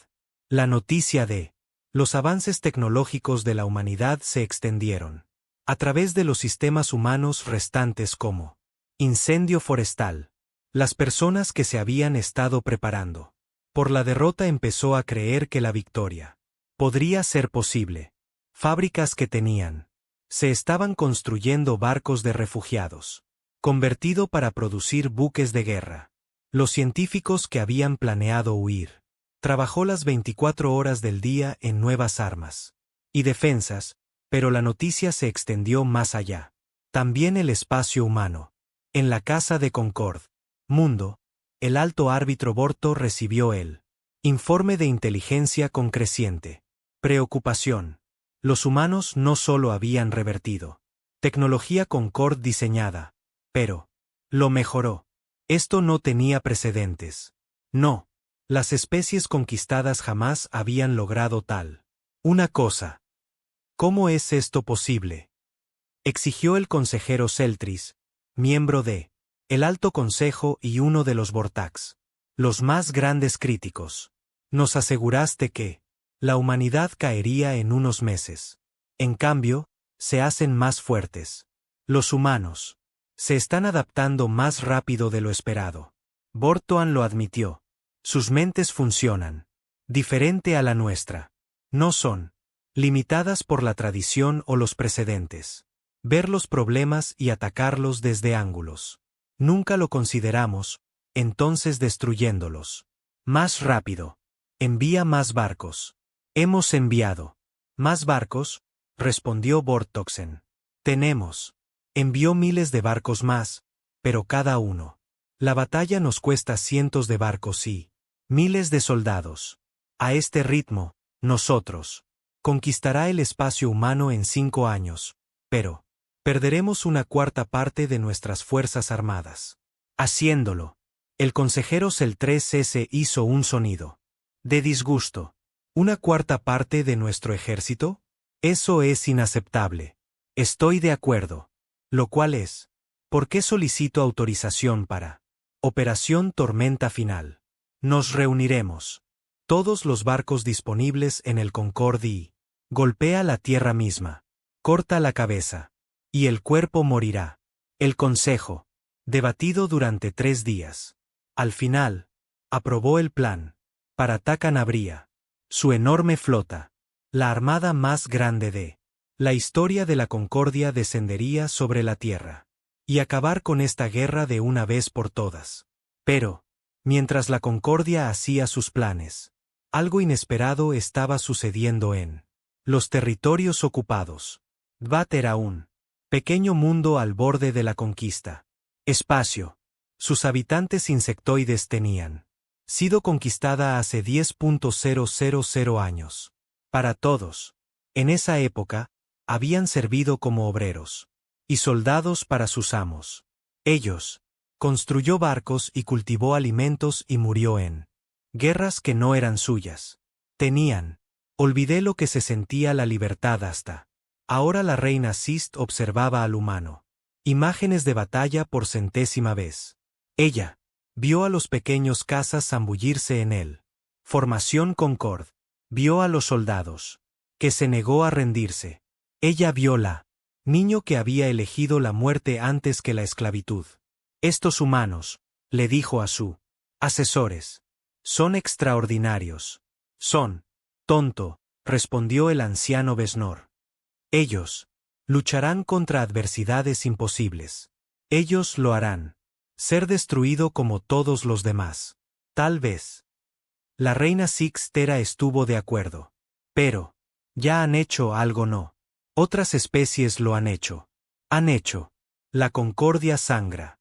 La noticia de los avances tecnológicos de la humanidad se extendieron a través de los sistemas humanos restantes como incendio forestal. Las personas que se habían estado preparando por la derrota empezó a creer que la victoria podría ser posible. Fábricas que tenían. Se estaban construyendo barcos de refugiados. Convertido para producir buques de guerra. Los científicos que habían planeado huir. Trabajó las 24 horas del día en nuevas armas y defensas, pero la noticia se extendió más allá. También el espacio humano. En la casa de Concord, Mundo, el alto árbitro Borto recibió el informe de inteligencia con creciente preocupación. Los humanos no solo habían revertido tecnología Concord diseñada, pero lo mejoró. Esto no tenía precedentes. No. Las especies conquistadas jamás habían logrado tal una cosa. ¿Cómo es esto posible?, exigió el consejero Seltris, miembro de el Alto Consejo y uno de los Vortax, los más grandes críticos. Nos aseguraste que la humanidad caería en unos meses. En cambio, se hacen más fuertes. Los humanos se están adaptando más rápido de lo esperado. Bortoan lo admitió. Sus mentes funcionan diferente a la nuestra. No son limitadas por la tradición o los precedentes. Ver los problemas y atacarlos desde ángulos. Nunca lo consideramos, entonces destruyéndolos. Más rápido. Envía más barcos. Hemos enviado más barcos, respondió Vortoksen. Tenemos. Envió miles de barcos más, pero cada uno. La batalla nos cuesta cientos de barcos y miles de soldados. A este ritmo, nosotros conquistará el espacio humano en 5 años, pero perderemos una cuarta parte de nuestras fuerzas armadas. Haciéndolo, el consejero Seltres hizo un sonido de disgusto. ¿Una cuarta parte de nuestro ejército? Eso es inaceptable. Estoy de acuerdo. Lo cual es, ¿por qué solicito autorización para Operación Tormenta Final? Nos reuniremos. Todos los barcos disponibles en el Concord y golpea la tierra misma. Corta la cabeza. Y el cuerpo morirá. El Consejo, debatido durante 3 días. Al final, aprobó el plan. Para Tacanabria. Su enorme flota. La armada más grande de la historia de la Concordia descendería sobre la tierra. Y acabar con esta guerra de una vez por todas. Pero, mientras la Concordia hacía sus planes, algo inesperado estaba sucediendo en los territorios ocupados. Dvat era un pequeño mundo al borde de la conquista. Espacio. Sus habitantes insectoides tenían sido conquistada hace 10.000 años. Para todos, en esa época, habían servido como obreros y soldados para sus amos. Ellos construyó barcos y cultivó alimentos y murió en guerras que no eran suyas. Olvidé lo que se sentía la libertad hasta. Ahora la reina Sist observaba al humano. Imágenes de batalla por 100ª vez. Ella vio a los pequeños cazas zambullirse en él. Formación Concord. Vio a los soldados, que se negó a rendirse. Ella vio la niño que había elegido la muerte antes que la esclavitud. Estos humanos, le dijo a su asesores, son extraordinarios. Son tonto, respondió el anciano Vesnor. Ellos lucharán contra adversidades imposibles. Ellos lo harán. Ser destruido como todos los demás. Tal vez. La reina Sixtera estuvo de acuerdo. Pero, ya han hecho algo no. Otras especies lo han hecho. Han hecho. La Concordia sangra.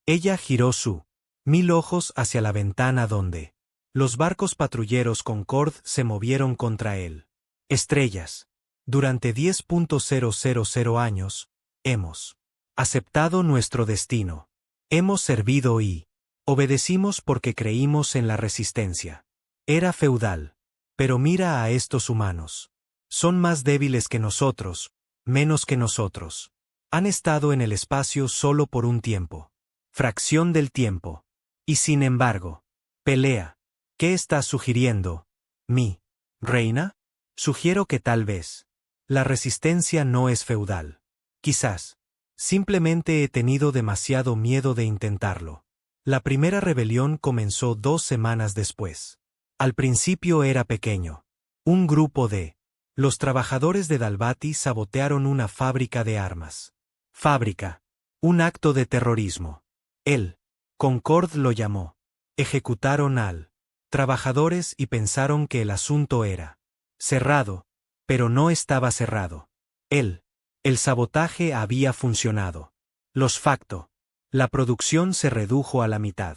Ella giró su 1000 ojos hacia la ventana donde los barcos patrulleros Concord se movieron contra él. Estrellas. Durante 10.000 años, hemos aceptado nuestro destino. Hemos servido y obedecimos porque creímos en la resistencia. Era feudal. Pero mira a estos humanos. Son más débiles que nosotros, menos que nosotros. Han estado en el espacio solo por un tiempo. Fracción del tiempo. Y sin embargo, pelea. ¿Qué estás sugiriendo, mi reina? Sugiero que tal vez la resistencia no es feudal. Quizás. Simplemente he tenido demasiado miedo de intentarlo. La primera rebelión comenzó 2 semanas después. Al principio era pequeño. Un grupo de los trabajadores de Dalbati sabotearon una fábrica de armas. Fábrica. Un acto de terrorismo. Él, Concord lo llamó. Ejecutaron al trabajadores y pensaron que el asunto era cerrado, pero no estaba cerrado. El sabotaje había funcionado. Los facto. La producción se redujo a la mitad.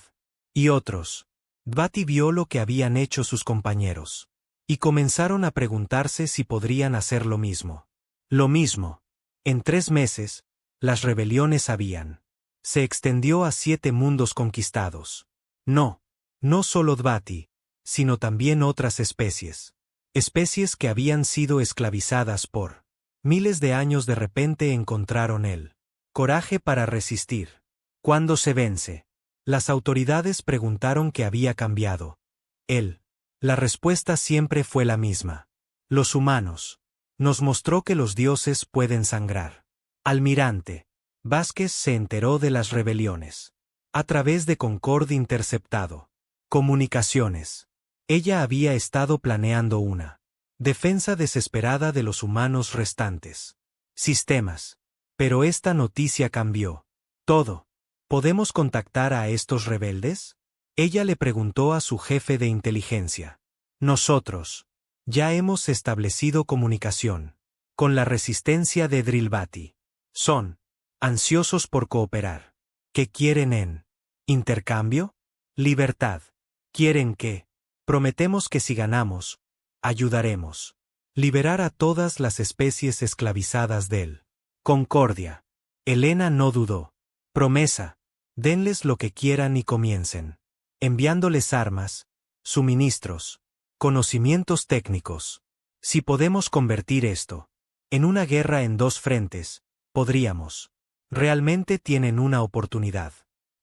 Y otros. Dvati vio lo que habían hecho sus compañeros. Y comenzaron a preguntarse si podrían hacer lo mismo. Lo mismo. En 3 meses, las rebeliones se extendió a 7 mundos conquistados. No solo Dvati, sino también otras especies. Especies que habían sido esclavizadas por miles de años de repente encontraron el coraje para resistir. ¿Cuándo se vence? Las autoridades preguntaron qué había cambiado. La respuesta siempre fue la misma. Los humanos. Nos mostró que los dioses pueden sangrar. Almirante Vázquez se enteró de las rebeliones. A través de Concord interceptado. Comunicaciones. Ella había estado planeando una defensa desesperada de los humanos restantes. Sistemas. Pero esta noticia cambió todo. ¿Podemos contactar a estos rebeldes? Ella le preguntó a su jefe de inteligencia. Nosotros ya hemos establecido comunicación con la resistencia de Drilbati. Son ansiosos por cooperar. ¿Qué quieren en intercambio? Libertad. ¿Quieren qué? Prometemos que si ganamos, ayudaremos. Liberar a todas las especies esclavizadas del Concordia. Elena no dudó. Promesa. Denles lo que quieran y comiencen. Enviándoles armas, suministros, conocimientos técnicos. Si podemos convertir esto en una guerra en 2 frentes, podríamos. Realmente tienen una oportunidad.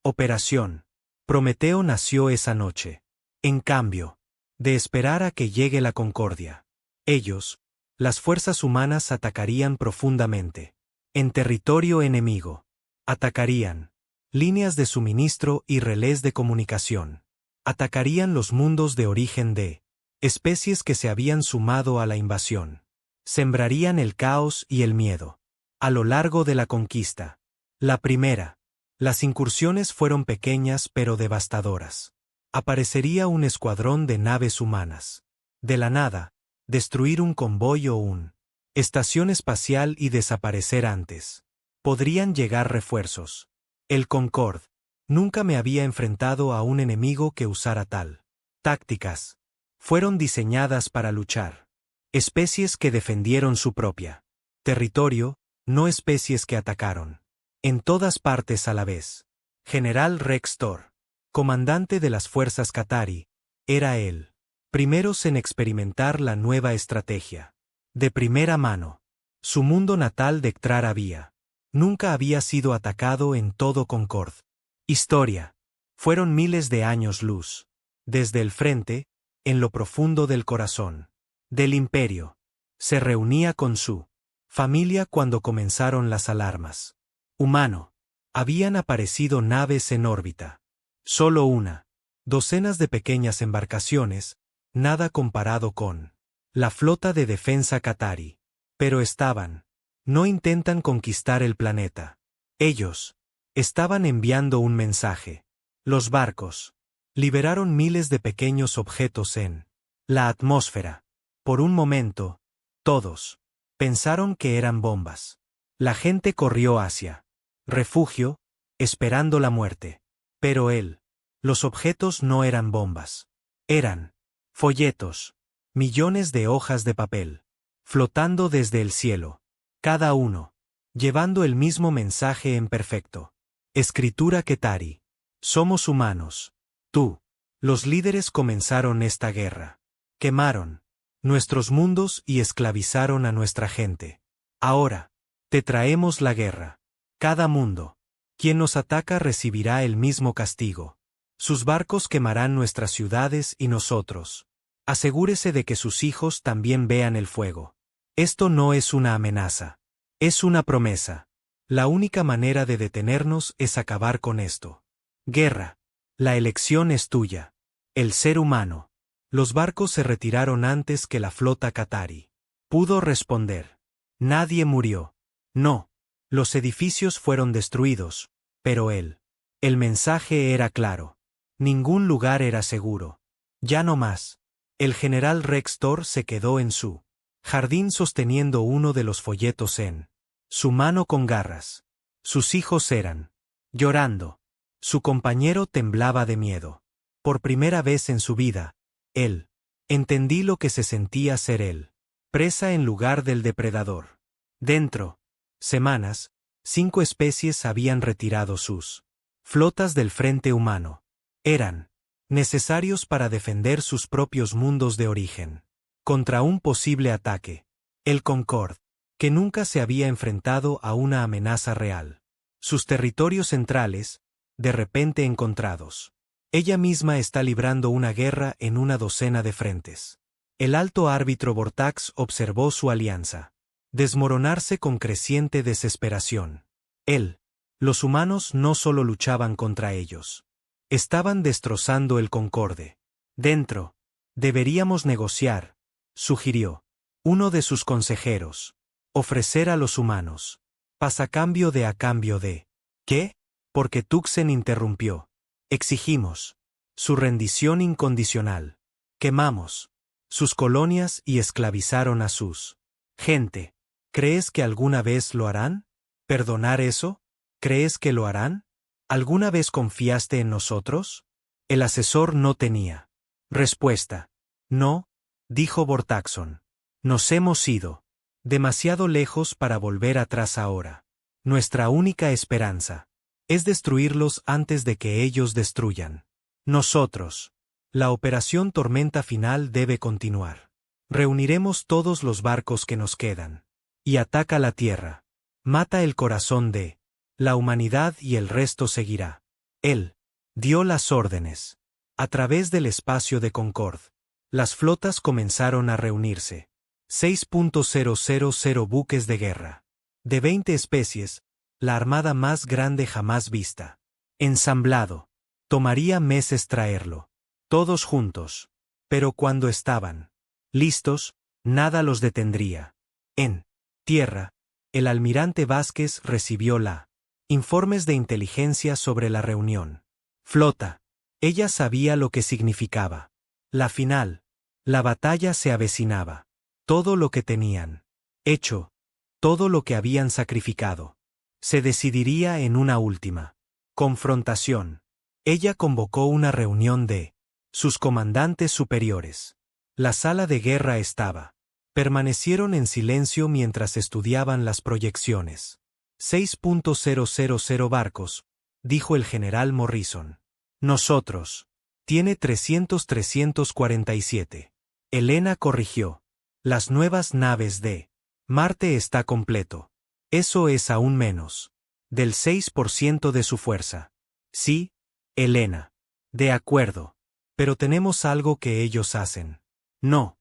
Operación Prometeo nació esa noche. En cambio de esperar a que llegue la concordia, ellos, las fuerzas humanas atacarían profundamente. En territorio enemigo. Atacarían líneas de suministro y relés de comunicación. Atacarían los mundos de origen de especies que se habían sumado a la invasión. Sembrarían el caos y el miedo. A lo largo de la conquista. La primera. Las incursiones fueron pequeñas pero devastadoras. Aparecería un escuadrón de naves humanas. De la nada, destruir un convoy o una estación espacial y desaparecer antes. Podrían llegar refuerzos. El Concorde. Nunca me había enfrentado a un enemigo que usara tal tácticas. Fueron diseñadas para luchar. Especies que defendieron su propia territorio, no especies que atacaron. En todas partes a la vez. General Rex Thor, comandante de las fuerzas Qatari, era él. Primeros en experimentar la nueva estrategia. De primera mano. Su mundo natal de Ktrar nunca había sido atacado en todo Concord. Historia. Fueron miles de años luz. Desde el frente, en lo profundo del corazón del imperio. Se reunía con su familia cuando comenzaron las alarmas. Humano. Habían aparecido naves en órbita. Solo una. Docenas de pequeñas embarcaciones, nada comparado con la flota de defensa Qatari. Pero estaban. No intentan conquistar el planeta. Ellos estaban enviando un mensaje. Los barcos liberaron miles de pequeños objetos en la atmósfera. Por un momento, todos pensaron que eran bombas. La gente corrió hacia refugio, esperando la muerte. Pero los objetos no eran bombas. Eran folletos, millones de hojas de papel, flotando desde el cielo. Cada uno llevando el mismo mensaje en perfecto escritura Qatari. Somos humanos. Tú. Los líderes comenzaron esta guerra. Quemaron nuestros mundos y esclavizaron a nuestra gente. Ahora, te traemos la guerra. Cada mundo. Quien nos ataca recibirá el mismo castigo. Sus barcos quemarán nuestras ciudades y nosotros. Asegúrese de que sus hijos también vean el fuego. Esto no es una amenaza. Es una promesa. La única manera de detenernos es acabar con esto. Guerra. La elección es tuya. El ser humano. Los barcos se retiraron antes que la flota Qatari pudo responder. Nadie murió. No. Los edificios fueron destruidos, pero el mensaje era claro. Ningún lugar era seguro. Ya no más. El general Rex Thor se quedó en su jardín sosteniendo uno de los folletos en su mano con garras. Sus hijos eran llorando. Su compañero temblaba de miedo. Por primera vez en su vida, él entendí lo que se sentía ser él, presa en lugar del depredador. Dentro semanas, 5 especies habían retirado sus flotas del frente humano. Eran necesarios para defender sus propios mundos de origen contra un posible ataque. El Concorde, que nunca se había enfrentado a una amenaza real. Sus territorios centrales, de repente encontrados. Ella misma está librando una guerra en una docena de frentes. El alto árbitro Vortax observó su alianza desmoronarse con creciente desesperación. Los humanos no solo luchaban contra ellos. Estaban destrozando el Concorde. Dentro. Deberíamos negociar, sugirió uno de sus consejeros. Ofrecer a los humanos. Paz a cambio de. ¿Qué? Porque Tuxen interrumpió. Exigimos su rendición incondicional. Quemamos sus colonias y esclavizaron a sus gente. ¿Crees que alguna vez lo harán? ¿Perdonar eso? ¿Crees que lo harán? ¿Alguna vez confiaste en nosotros? El asesor no tenía respuesta. No, dijo Vortaxon. Nos hemos ido demasiado lejos para volver atrás ahora. Nuestra única esperanza es destruirlos antes de que ellos destruyan nosotros. La operación Tormenta Final debe continuar. Reuniremos todos los barcos que nos quedan. Y ataca la Tierra. Mata el corazón de la humanidad y el resto seguirá. Él dio las órdenes. A través del espacio de Concorde, las flotas comenzaron a reunirse. 6.000 buques de guerra. De 20 especies, la armada más grande jamás vista. Ensamblado. Tomaría meses traerlo. Todos juntos. Pero cuando estaban listos, nada los detendría. En tierra, el almirante Vázquez recibió informes de inteligencia sobre la reunión. Flota. Ella sabía lo que significaba. La final. La batalla se avecinaba. Todo lo que tenían hecho, todo lo que habían sacrificado, se decidiría en una última confrontación. Ella convocó una reunión de sus comandantes superiores. La sala de guerra estaba. Permanecieron en silencio mientras estudiaban las proyecciones. 6.000 barcos, dijo el general Morrison. Nosotros. Tiene 347. Elena corrigió. Las nuevas naves de Marte está completo. Eso es aún menos del 6% de su fuerza. Sí, Elena. De acuerdo. Pero tenemos algo que ellos hacen. No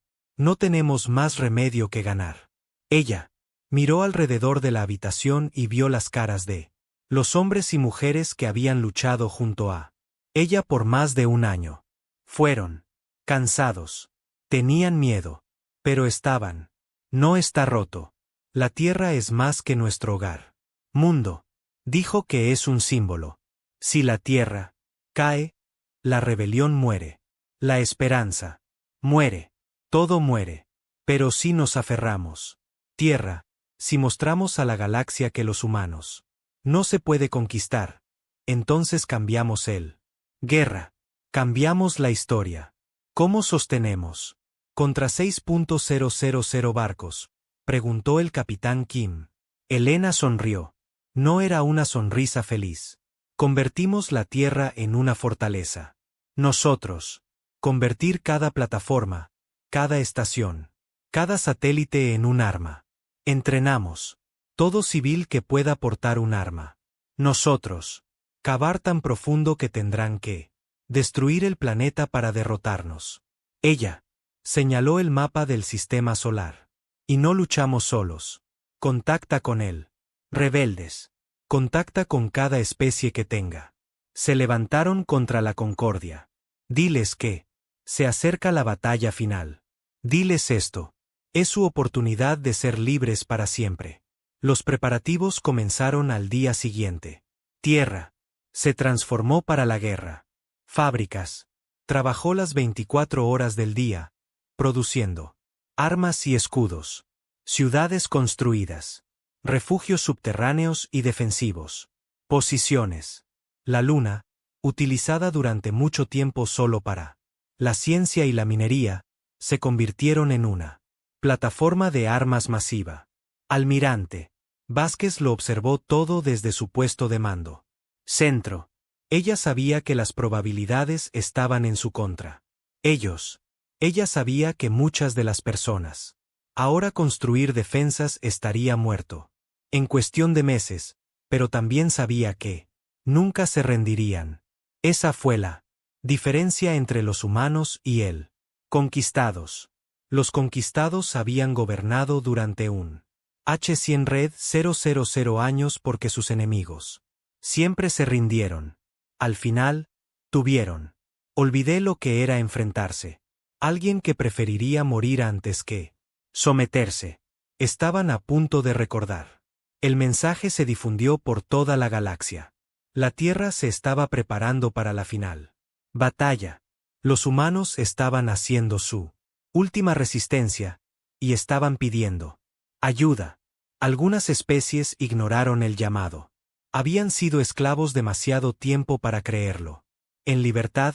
tenemos más remedio que ganar. Ella miró alrededor de la habitación y vio las caras de los hombres y mujeres que habían luchado junto a ella por más de un año. Fueron cansados. Tenían miedo. Pero estaban. No está roto. La Tierra es más que nuestro hogar. Mundo. Dijo que es un símbolo. Si la Tierra cae, la rebelión muere. La esperanza muere. Todo muere. Pero si nos aferramos. Tierra, si mostramos a la galaxia que los humanos no se puede conquistar, entonces cambiamos el guerra. Cambiamos la historia. ¿Cómo sostenemos? Contra 6.000 barcos, preguntó el capitán Kim. Elena sonrió. No era una sonrisa feliz. Convertimos la Tierra en una fortaleza. Nosotros. Convertir cada plataforma, cada estación, cada satélite en un arma. Entrenamos. Todo civil que pueda portar un arma. Nosotros. Cavar tan profundo que tendrán que destruir el planeta para derrotarnos. Ella señaló el mapa del sistema solar. Y no luchamos solos. Contacta con él. Rebeldes. Contacta con cada especie que tenga. Se levantaron contra la Concordia. Diles que se acerca la batalla final. Diles esto. Es su oportunidad de ser libres para siempre. Los preparativos comenzaron al día siguiente. Tierra se transformó para la guerra. Fábricas. Trabajó las 24 horas del día, produciendo armas y escudos, ciudades construidas, refugios subterráneos y defensivos, posiciones. La luna, utilizada durante mucho tiempo solo para la ciencia y la minería, se convirtieron en una plataforma de armas masiva. Almirante. Vázquez lo observó todo desde su puesto de mando. Centro. Ella sabía que las probabilidades estaban en su contra. Ella sabía que muchas de las personas. Ahora construir defensas estaría muerto. En cuestión de meses, pero también sabía que nunca se rendirían. Esa fue la diferencia entre los humanos y él. Conquistados. Los conquistados habían gobernado durante un H100 Red 000 años porque sus enemigos siempre se rindieron. Al final, tuvieron. Olvidé lo que era enfrentarse. Alguien que preferiría morir antes que someterse. Estaban a punto de recordar. El mensaje se difundió por toda la galaxia. La Tierra se estaba preparando para la final batalla. Los humanos estaban haciendo su última resistencia, y estaban pidiendo ayuda. Algunas especies ignoraron el llamado. Habían sido esclavos demasiado tiempo para creerlo. En libertad,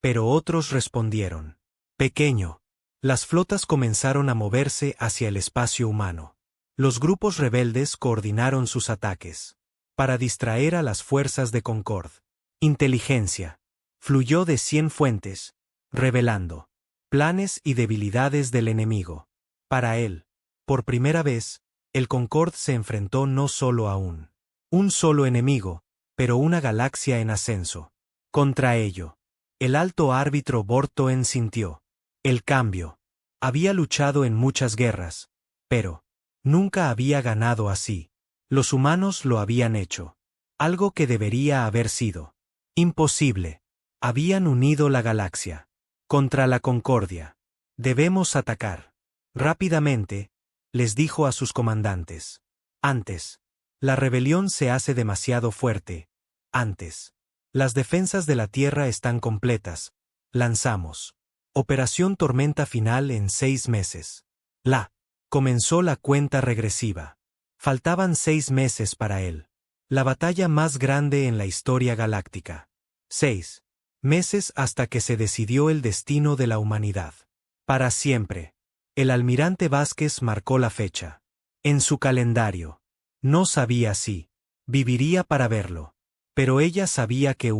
pero otros respondieron. Pequeño. Las flotas comenzaron a moverse hacia el espacio humano. Los grupos rebeldes coordinaron sus ataques para distraer a las fuerzas de Concord. Inteligencia. Fluyó de 100 fuentes, revelando planes y debilidades del enemigo. Para él, por primera vez, el Concord se enfrentó no solo a un solo enemigo, pero una galaxia en ascenso. Contra ello, el alto árbitro Bortoen sintió el cambio. Había luchado en muchas guerras, pero nunca había ganado así. Los humanos lo habían hecho. Algo que debería haber sido imposible. Habían unido la galaxia contra la concordia. Debemos atacar. Rápidamente, les dijo a sus comandantes. Antes. La rebelión se hace demasiado fuerte. Antes. Las defensas de la Tierra están completas. Lanzamos. Operación Tormenta Final en 6 meses. Comenzó la cuenta regresiva. Faltaban 6 meses para él. La batalla más grande en la historia galáctica. 6 meses hasta que se decidió el destino de la humanidad. Para siempre. El almirante Vázquez marcó la fecha. En su calendario. No sabía si viviría para verlo. Pero ella sabía que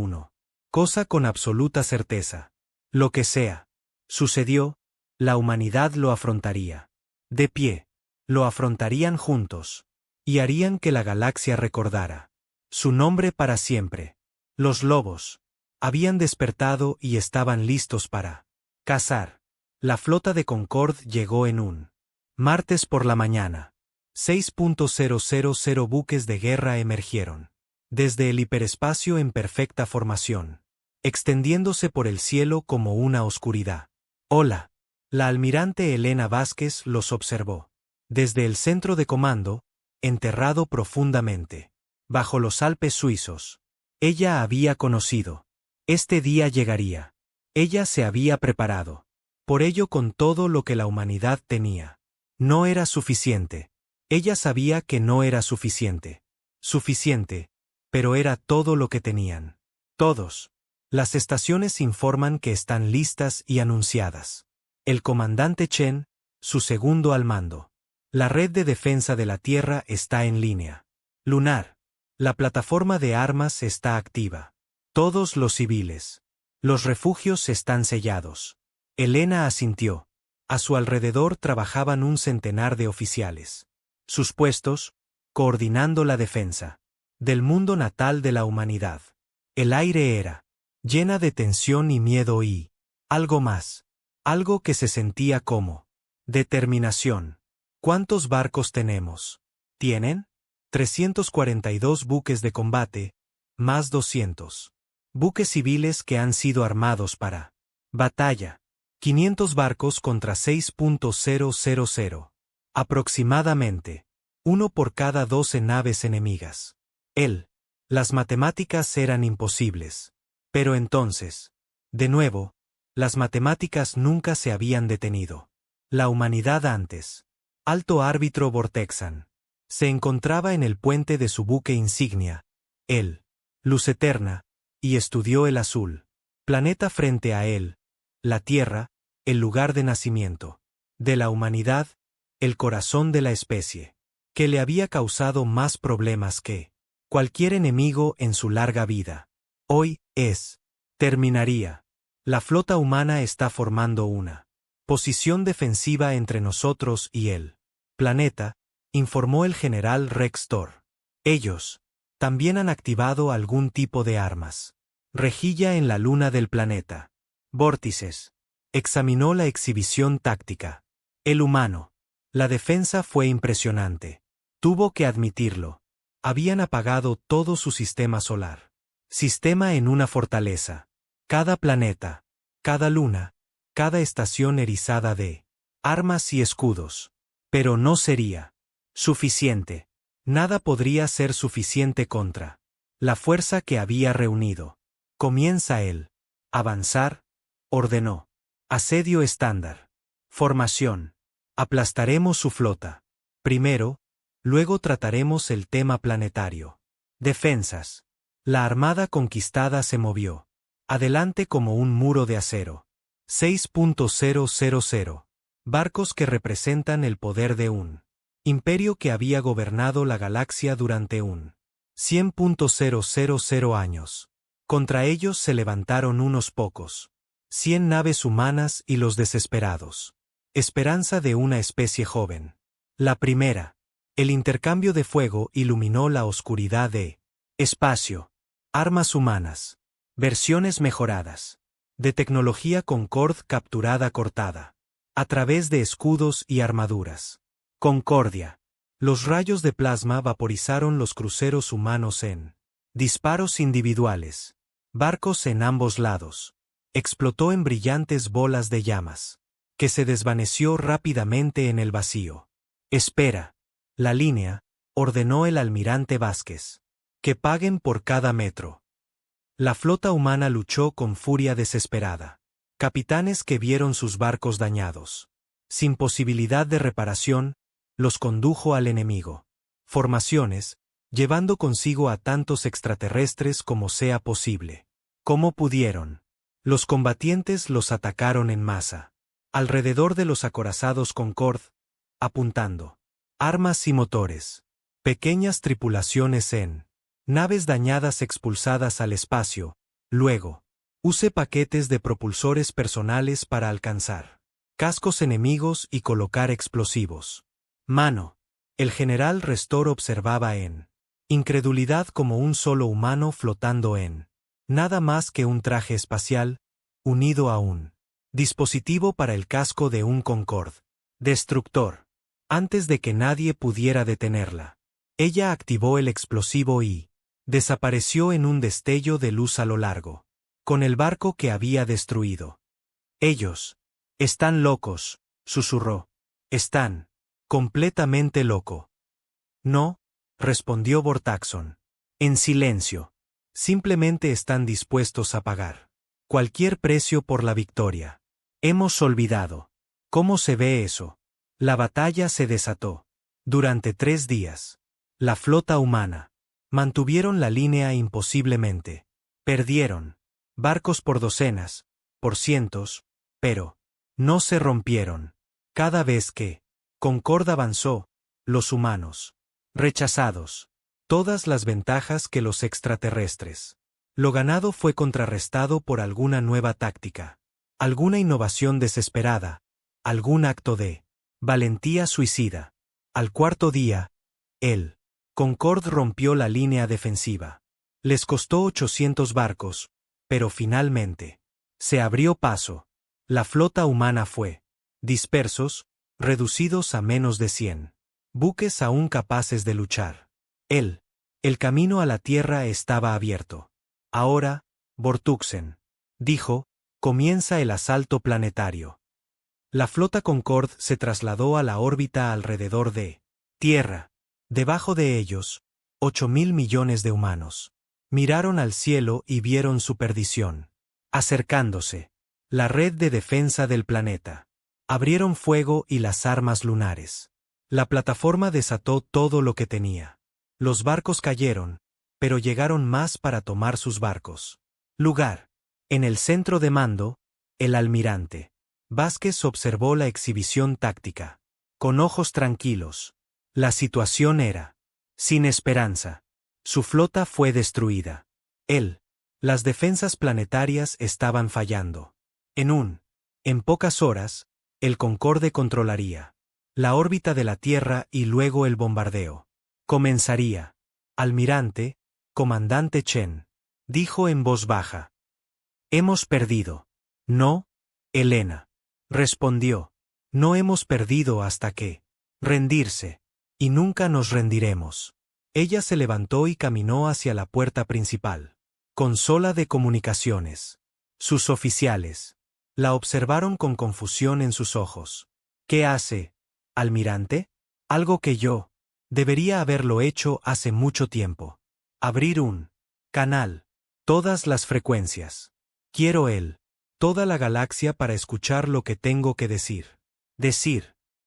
cosa con absoluta certeza. Lo que sea sucedió, la humanidad lo afrontaría. De pie. Lo afrontarían juntos. Y harían que la galaxia recordara su nombre para siempre. Los lobos habían despertado y estaban listos para cazar. La flota de Concord llegó en un martes por la mañana. 6.000 buques de guerra emergieron desde el hiperespacio en perfecta formación, extendiéndose por el cielo como una oscuridad. Hola. La almirante Elena Vázquez los observó. Desde el centro de comando, enterrado profundamente, bajo los Alpes suizos. Ella había conocido. Este día llegaría. Ella se había preparado. Por ello, con todo lo que la humanidad tenía, no era suficiente. Ella sabía que no era suficiente. Suficiente, pero era todo lo que tenían. Todos. Las estaciones informan que están listas y anunciadas. El comandante Chen, su segundo al mando. La red de defensa de la Tierra está en línea. Lunar. La plataforma de armas está activa. Todos los civiles. Los refugios están sellados. Elena asintió. A su alrededor trabajaban un centenar de oficiales. Sus puestos, coordinando la defensa del mundo natal de la humanidad. El aire era llena de tensión y miedo y algo más. Algo que se sentía como determinación. ¿Cuántos barcos tenemos? ¿Tienen? 342 buques de combate, más 200 buques civiles que han sido armados para batalla. 500 barcos contra 6.000. Aproximadamente. 1 por cada 12 naves enemigas. Las matemáticas eran imposibles. Pero entonces, De nuevo, las matemáticas nunca se habían detenido. La humanidad antes. Alto árbitro Vortexan. Se encontraba en el puente de su buque insignia, el Luz Eterna, y estudió el azul planeta frente a él, la Tierra, el lugar de nacimiento de la humanidad, el corazón de la especie, que le había causado más problemas que cualquier enemigo en su larga vida. Hoy terminaría. La flota humana está formando una posición defensiva entre nosotros y el planeta, informó el general Rex Thor. Ellos también han activado algún tipo de armas. Rejilla en la luna del planeta. Vórtices. Examinó la exhibición táctica. El humano. La defensa fue impresionante. Tuvo que admitirlo. Habían apagado todo su sistema solar. Sistema en una fortaleza. Cada planeta, cada luna, cada estación erizada de armas y escudos. Pero no sería suficiente. Nada podría ser suficiente contra la fuerza que había reunido. Comienza él. Avanzar, ordenó. Asedio estándar. Formación. Aplastaremos su flota. Primero, luego trataremos el tema planetario. Defensas. La armada conquistada se movió. Adelante como un muro de acero. 6.000. Barcos que representan el poder de un imperio que había gobernado la galaxia durante un 100.000 años. Contra ellos se levantaron unos pocos. 100 naves humanas y los desesperados. Esperanza de una especie joven. La primera. El intercambio de fuego iluminó la oscuridad de espacio. Armas humanas. Versiones mejoradas. De tecnología Concord capturada cortada. A través de escudos y armaduras. Concordia. Los rayos de plasma vaporizaron los cruceros humanos en disparos individuales. Barcos en ambos lados. Explotó en brillantes bolas de llamas, que se desvaneció rápidamente en el vacío. Espera. La línea, ordenó el almirante Vázquez. Que paguen por cada metro. La flota humana luchó con furia desesperada. Capitanes que vieron sus barcos dañados, sin posibilidad de reparación, los condujo al enemigo. Formaciones, llevando consigo a tantos extraterrestres como sea posible. ¿Cómo pudieron? Los combatientes los atacaron en masa. Alrededor de los acorazados Concord, apuntando. Armas y motores. Pequeñas tripulaciones en naves dañadas expulsadas al espacio. Luego, use paquetes de propulsores personales para alcanzar cascos enemigos y colocar explosivos. Mano. El general Restor observaba en incredulidad como un solo humano flotando en nada más que un traje espacial, unido a un dispositivo para el casco de un Concorde destructor. Antes de que nadie pudiera detenerla, ella activó el explosivo y desapareció en un destello de luz a lo largo, con el barco que había destruido. Ellos están locos, susurró. Están completamente loco. No, respondió Vortaxon. En silencio. Simplemente están dispuestos a pagar cualquier precio por la victoria. Hemos olvidado. ¿Cómo se ve eso? La batalla se desató. Durante 3 días. La flota humana. Mantuvieron la línea imposiblemente. Perdieron. Barcos por docenas, por cientos, pero no se rompieron. Cada vez que Concord avanzó, los humanos, rechazados, todas las ventajas que los extraterrestres. Lo ganado fue contrarrestado por alguna nueva táctica, alguna innovación desesperada, algún acto de valentía suicida. Al cuarto día, el Concord rompió la línea defensiva. Les costó 800 barcos, pero finalmente se abrió paso. La flota humana fue dispersos, reducidos a menos de 100 buques aún capaces de luchar. El camino a la Tierra estaba abierto. Ahora, Vortuxen, dijo, comienza el asalto planetario. La flota Concord se trasladó a la órbita alrededor de Tierra. Debajo de ellos, 8.000 millones de humanos. Miraron al cielo y vieron su perdición. Acercándose. La red de defensa del planeta. Abrieron fuego y las armas lunares. La plataforma desató todo lo que tenía. Los barcos cayeron, pero llegaron más para tomar sus barcos. Lugar. En el centro de mando, el almirante. Vázquez observó la exhibición táctica. Con ojos tranquilos. La situación era sin esperanza. Su flota fue destruida. Las defensas planetarias estaban fallando. En pocas horas, el Concorde controlaría la órbita de la Tierra y luego el bombardeo. Comenzaría. Almirante, comandante Chen, dijo en voz baja. Hemos perdido. No, Elena. Respondió. No hemos perdido hasta que rendirse. Y nunca nos rendiremos. Ella se levantó y caminó hacia la puerta principal. Consola de comunicaciones. Sus oficiales la observaron con confusión en sus ojos. ¿Qué hace, almirante? Algo que yo debería haberlo hecho hace mucho tiempo. Abrir un canal. Todas las frecuencias. Quiero toda la galaxia para escuchar lo que tengo que decir.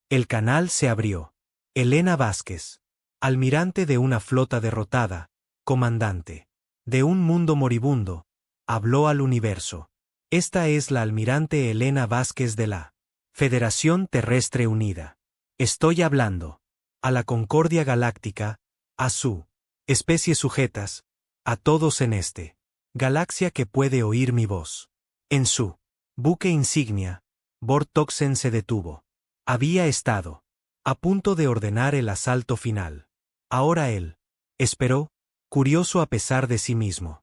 El canal se abrió. Elena Vázquez. Almirante de una flota derrotada, comandante de un mundo moribundo, habló al universo. Esta es la almirante Elena Vázquez de la Federación Terrestre Unida. Estoy hablando a la Concordia Galáctica, a su especie sujetas, a todos en galaxia que puede oír mi voz. En su buque insignia, Vortoxen se detuvo. Había estado a punto de ordenar el asalto final. Ahora él esperó, curioso a pesar de sí mismo.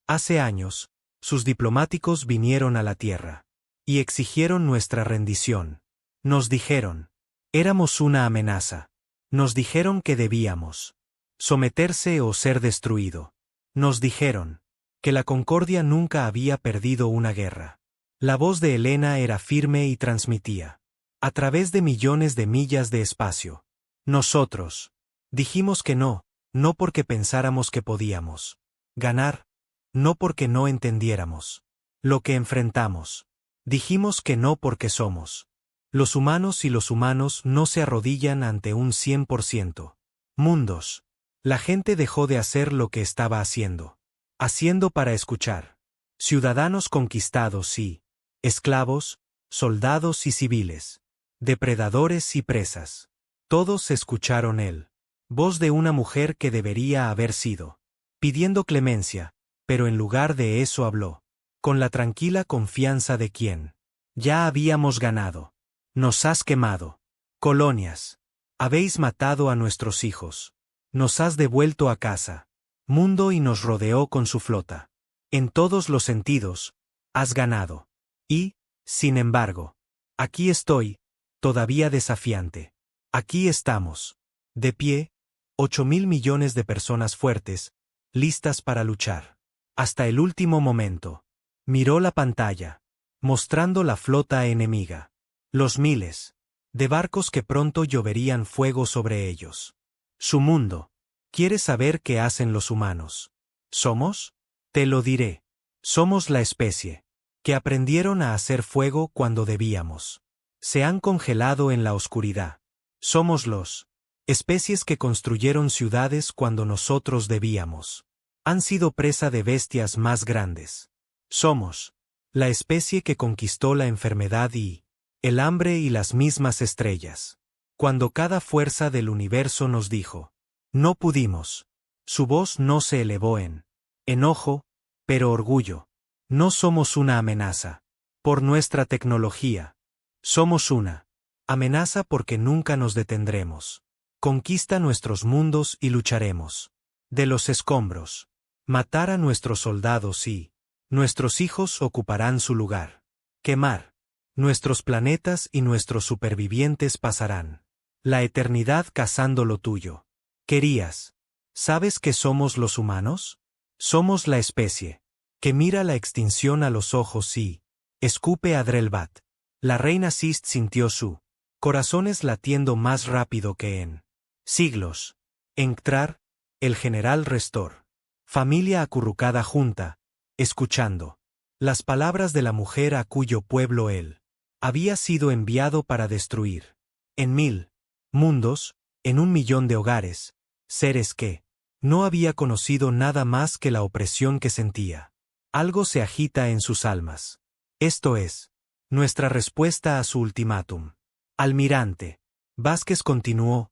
Hace años, sus diplomáticos vinieron a la Tierra y exigieron nuestra rendición. Nos dijeron, éramos una amenaza. Nos dijeron que debíamos someterse o ser destruido. Nos dijeron que la Concordia nunca había perdido una guerra. La voz de Elena era firme y transmitía a través de millones de millas de espacio. Nosotros dijimos que no, no porque pensáramos que podíamos ganar, no porque no entendiéramos lo que enfrentamos. Dijimos que no porque somos los humanos y los humanos no se arrodillan ante un 100%. Mundos. La gente dejó de hacer lo que estaba haciendo para escuchar. Ciudadanos conquistados y esclavos, soldados y civiles, depredadores y presas. Todos escucharon voz de una mujer que debería haber sido pidiendo clemencia, pero en lugar de eso habló con la tranquila confianza de quien ya habíamos ganado. Nos has quemado. Colonias. Habéis matado a nuestros hijos. Nos has devuelto a casa. Mundo y nos rodeó con su flota. En todos los sentidos, has ganado. Y, sin embargo, aquí estoy, todavía desafiante. Aquí estamos. De pie, 8.000 millones de personas fuertes, listas para luchar. Hasta el último momento. Miró la pantalla, mostrando la flota enemiga. Los miles de barcos que pronto lloverían fuego sobre ellos. Su mundo. ¿Quieres saber qué hacen los humanos? ¿Somos? Te lo diré. Somos la especie que aprendieron a hacer fuego cuando debíamos. Se han congelado en la oscuridad. Somos los especies que construyeron ciudades cuando nosotros debíamos. Han sido presa de bestias más grandes. Somos la especie que conquistó la enfermedad y el hambre y las mismas estrellas. Cuando cada fuerza del universo nos dijo, no pudimos. Su voz no se elevó en enojo, pero orgullo. No somos una amenaza por nuestra tecnología. Somos una amenaza porque nunca nos detendremos. Conquista nuestros mundos y lucharemos. De los escombros. Matar a nuestros soldados y nuestros hijos ocuparán su lugar. Quemar. Nuestros planetas y nuestros supervivientes pasarán la eternidad cazando lo tuyo. Querías. ¿Sabes qué somos los humanos? Somos la especie que mira la extinción a los ojos y escupe a Drelbat. La reina Sist sintió su corazones latiendo más rápido que en siglos. Enctrar, el general Restor. Familia acurrucada junta, escuchando. Las palabras de la mujer a cuyo pueblo él había sido enviado para destruir. En 1000 mundos, en 1 millón de hogares, seres que no había conocido nada más que la opresión que sentía. Algo se agita en sus almas. Esto es nuestra respuesta a su ultimátum. Almirante Vázquez continuó,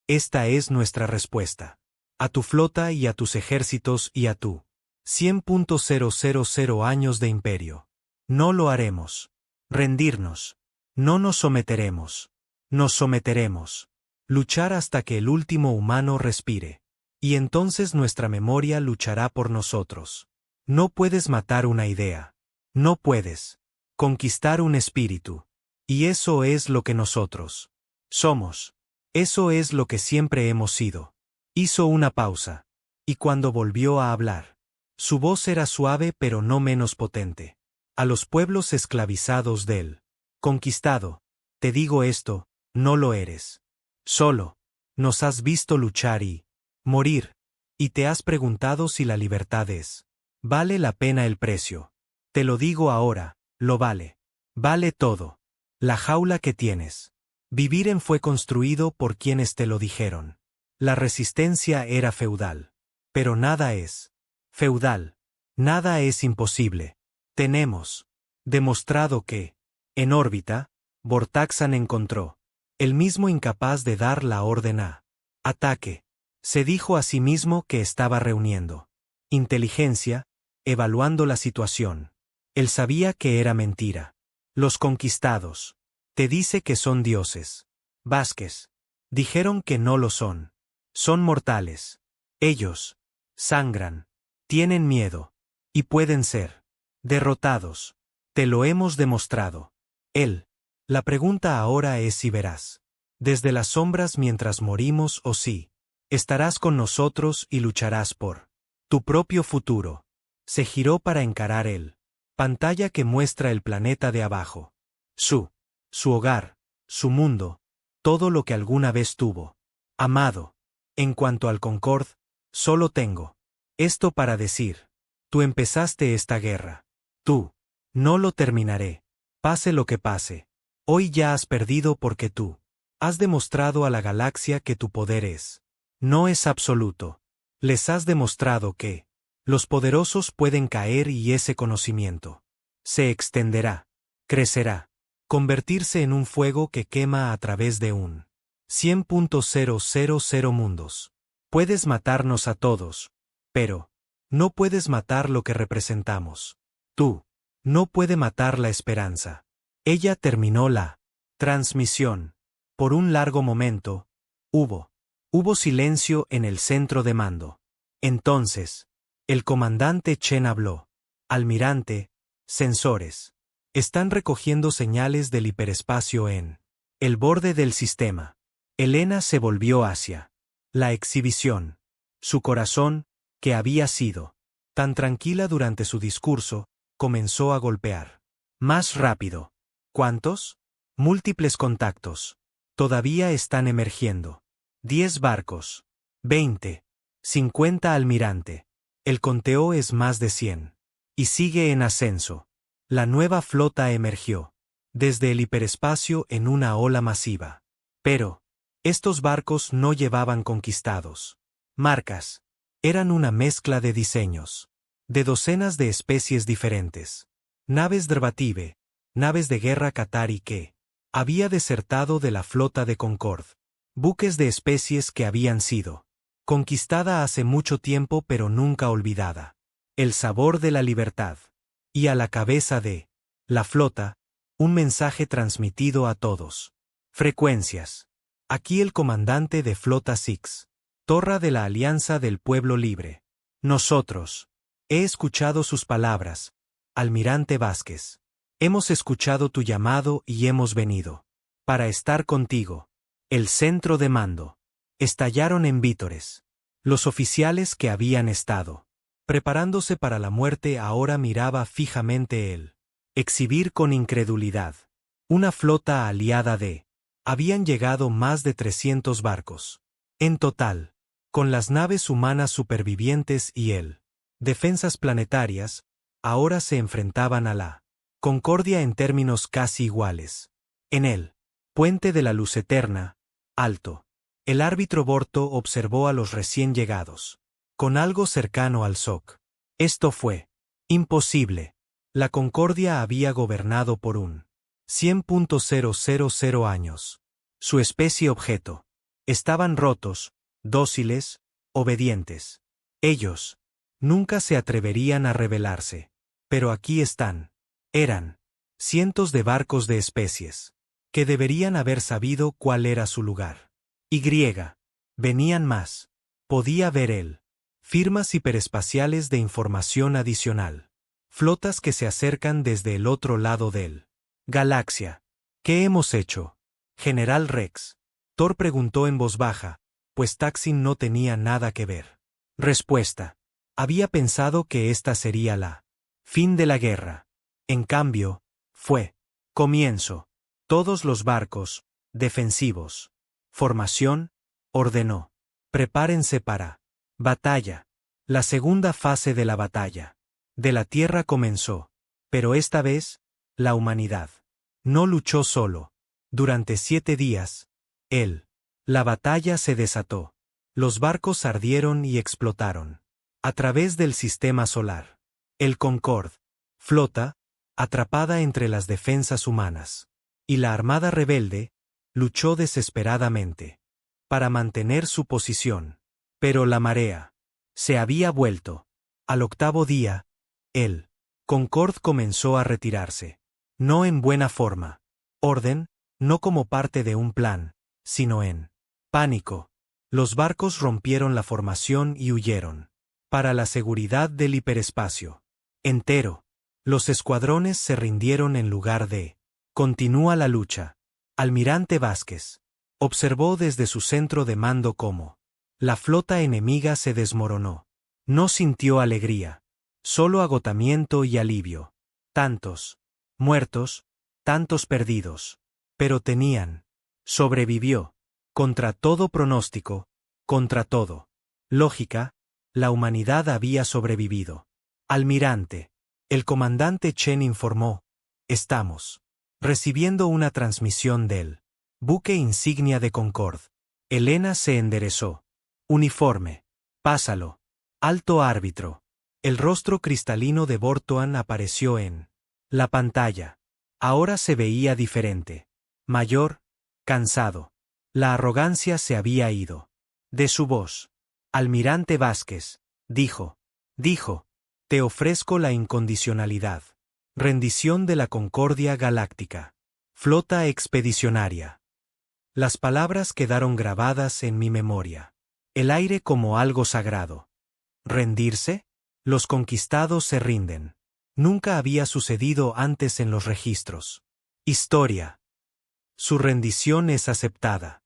esta es nuestra respuesta. A tu flota y a tus ejércitos y a tu 100.000 años de imperio. No lo haremos. Rendirnos. No nos someteremos. Nos someteremos. Luchar hasta que el último humano respire. Y entonces nuestra memoria luchará por nosotros. No puedes matar una idea. No puedes conquistar un espíritu. Y eso es lo que nosotros somos. Eso es lo que siempre hemos sido. Hizo una pausa. Y cuando volvió a hablar, su voz era suave pero no menos potente. A los pueblos esclavizados del conquistado, te digo esto, no lo eres. Solo nos has visto luchar y morir, y te has preguntado si la libertad vale la pena el precio. Te lo digo ahora, lo vale. Vale todo. La jaula que tienes. Vivir fue construido por quienes te lo dijeron. La resistencia era feudal. Pero nada es feudal. Nada es imposible. Tenemos demostrado que, en órbita, Vortaxan encontró el mismo incapaz de dar la orden a ataque. Se dijo a sí mismo que estaba reuniendo inteligencia, evaluando la situación. Él sabía que era mentira. Los conquistados. Te dice que son dioses. Vázquez. Dijeron que no lo son. Son mortales. Ellos sangran. Tienen miedo. Y pueden ser derrotados. Te lo hemos demostrado. Él. La pregunta ahora es si verás desde las sombras mientras morimos o si estarás con nosotros y lucharás por tu propio futuro. Se giró para encarar él. Pantalla que muestra el planeta de abajo. Su hogar, su mundo, todo lo que alguna vez tuvo. Amado. En cuanto al Concord, solo tengo esto para decir. Tú empezaste esta guerra. Tú. No lo terminaré. Pase lo que pase. Hoy ya has perdido porque tú has demostrado a la galaxia que tu poder no es absoluto. Les has demostrado que los poderosos pueden caer y ese conocimiento se extenderá, crecerá, convertirse en un fuego que quema a través de un 100.000 mundos. Puedes matarnos a todos, pero no puedes matar lo que representamos. Tú no puedes matar la esperanza. Ella terminó la transmisión. Por un largo momento, hubo silencio en el centro de mando. Entonces, el comandante Chen habló. Almirante, sensores. Están recogiendo señales del hiperespacio en el borde del sistema. Elena se volvió hacia la exhibición. Su corazón, que había sido tan tranquila durante su discurso, comenzó a golpear. Más rápido. ¿Cuántos? Múltiples contactos. Todavía están emergiendo. 10 barcos. 20. 50 almirante. El conteo es más de 100. Y sigue en ascenso. La nueva flota emergió desde el hiperespacio en una ola masiva. Pero estos barcos no llevaban conquistados marcas. Eran una mezcla de diseños. De docenas de especies diferentes. Naves Drvative, naves de guerra Qatari que había desertado de la flota de Concord. Buques de especies que habían sido conquistada hace mucho tiempo pero nunca olvidada. El sabor de la libertad. Y a la cabeza de la flota, un mensaje transmitido a todos. Frecuencias. Aquí el comandante de Flota Six. Torra de la Alianza del Pueblo Libre. Nosotros. He escuchado sus palabras, Almirante Vázquez. Hemos escuchado tu llamado y hemos venido para estar contigo. El centro de mando. Estallaron en vítores. Los oficiales que habían estado preparándose para la muerte ahora miraba fijamente él. Exhibir con incredulidad. Una flota aliada de. Habían llegado más de 300 barcos. En total. Con las naves humanas supervivientes y él. Defensas planetarias. ahora se enfrentaban a la Concordia en términos casi iguales. En el puente de la luz eterna, alto, el árbitro Borto observó a los recién llegados, con algo cercano al shock. Esto fue imposible. La Concordia había gobernado por un 100.000 años. Su especie objeto. Estaban rotos, dóciles, obedientes. Ellos nunca se atreverían a rebelarse. Pero aquí están. Eran cientos de barcos de especies, que deberían haber sabido cuál era su lugar. Y venían más. Podía ver él. Firmas hiperespaciales de información adicional. Flotas que se acercan desde el otro lado del galaxia. ¿Qué hemos hecho? General Rex. Thor preguntó en voz baja, pues Taksin no tenía nada que ver. Respuesta. Había pensado que esta sería la fin de la guerra. En cambio, fue comienzo. Todos los barcos, defensivos. Formación, ordenó. Prepárense para batalla. La segunda fase de la batalla de la Tierra comenzó. Pero esta vez, la humanidad no luchó solo. Durante 7 días, la batalla se desató. Los barcos ardieron y explotaron. A través del sistema solar. El Concorde, flota, atrapada entre las defensas humanas. Y la armada rebelde, luchó desesperadamente para mantener su posición. Pero la marea se había vuelto. Al 8º día, el Concorde comenzó a retirarse. No en buena forma. Orden, no como parte de un plan, sino en pánico. Los barcos rompieron la formación y huyeron. Para la seguridad del hiperespacio entero, los escuadrones se rindieron en lugar de. Continúa la lucha. Almirante Vázquez observó desde su centro de mando cómo la flota enemiga se desmoronó. No sintió alegría, solo agotamiento y alivio. Tantos muertos, tantos perdidos. Pero sobrevivió. Contra todo pronóstico, contra todo lógica, la humanidad había sobrevivido. Almirante, el comandante Chen informó, estamos recibiendo una transmisión del buque insignia de Concorde. Elena se enderezó. Uniforme. Pásalo. Alto árbitro. El rostro cristalino de Bortoan apareció en la pantalla. Ahora se veía diferente. Mayor, cansado. La arrogancia se había ido de su voz. Almirante Vázquez, dijo, te ofrezco la incondicionalidad. Rendición de la Concordia Galáctica. Flota expedicionaria. Las palabras quedaron grabadas en mi memoria. El aire como algo sagrado. ¿Rendirse? Los conquistados se rinden. Nunca había sucedido antes en los registros. Historia. Su rendición es aceptada.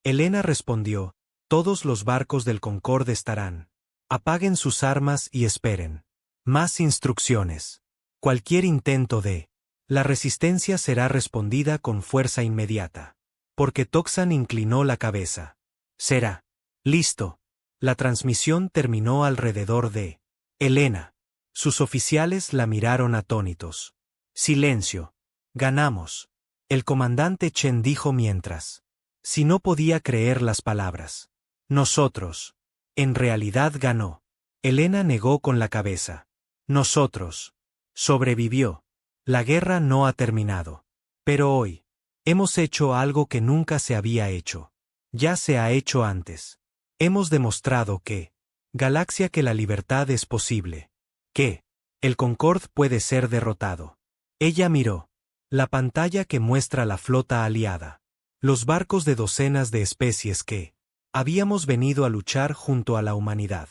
Elena respondió, todos los barcos del Concorde estarán. Apaguen sus armas y esperen. Más instrucciones. Cualquier intento de la resistencia será respondida con fuerza inmediata. Porque Toxan inclinó la cabeza. Será. Listo. La transmisión terminó alrededor de Elena. Sus oficiales la miraron atónitos. Silencio. Ganamos. El comandante Chen dijo mientras. Si no podía creer las palabras. Nosotros. En realidad ganó. Elena negó con la cabeza. Nosotros. Sobrevivió. La guerra no ha terminado. Pero hoy. Hemos hecho algo que nunca se había hecho. Ya se ha hecho antes. Hemos demostrado que. Galaxia que la libertad es posible. Que. El Concorde puede ser derrotado. Ella miró. La pantalla que muestra la flota aliada. Los barcos de docenas de especies que. Habíamos venido a luchar junto a la humanidad.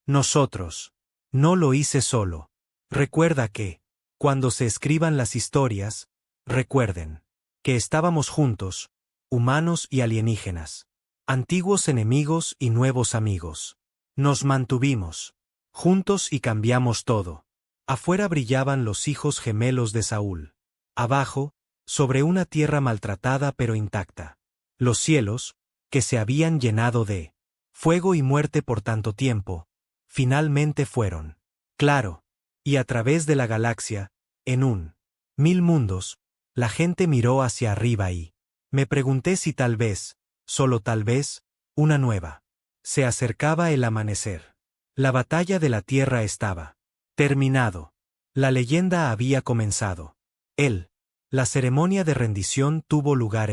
Nosotros. No lo hice solo. Recuerda que. Cuando se escriban las historias. Recuerden. Que estábamos juntos. Humanos y alienígenas. Antiguos enemigos y nuevos amigos. Nos mantuvimos. Juntos y cambiamos todo. Afuera brillaban los hijos gemelos de Saúl. Abajo, sobre una tierra maltratada pero intacta. Los cielos, que se habían llenado de fuego y muerte por tanto tiempo, finalmente fueron. Claro. Y a través de la galaxia, en 1000 mundos, la gente miró hacia arriba y me pregunté si tal vez, solo tal vez, una nueva. Se acercaba el amanecer. La batalla de la Tierra estaba terminado. La leyenda había comenzado. La ceremonia de rendición tuvo lugar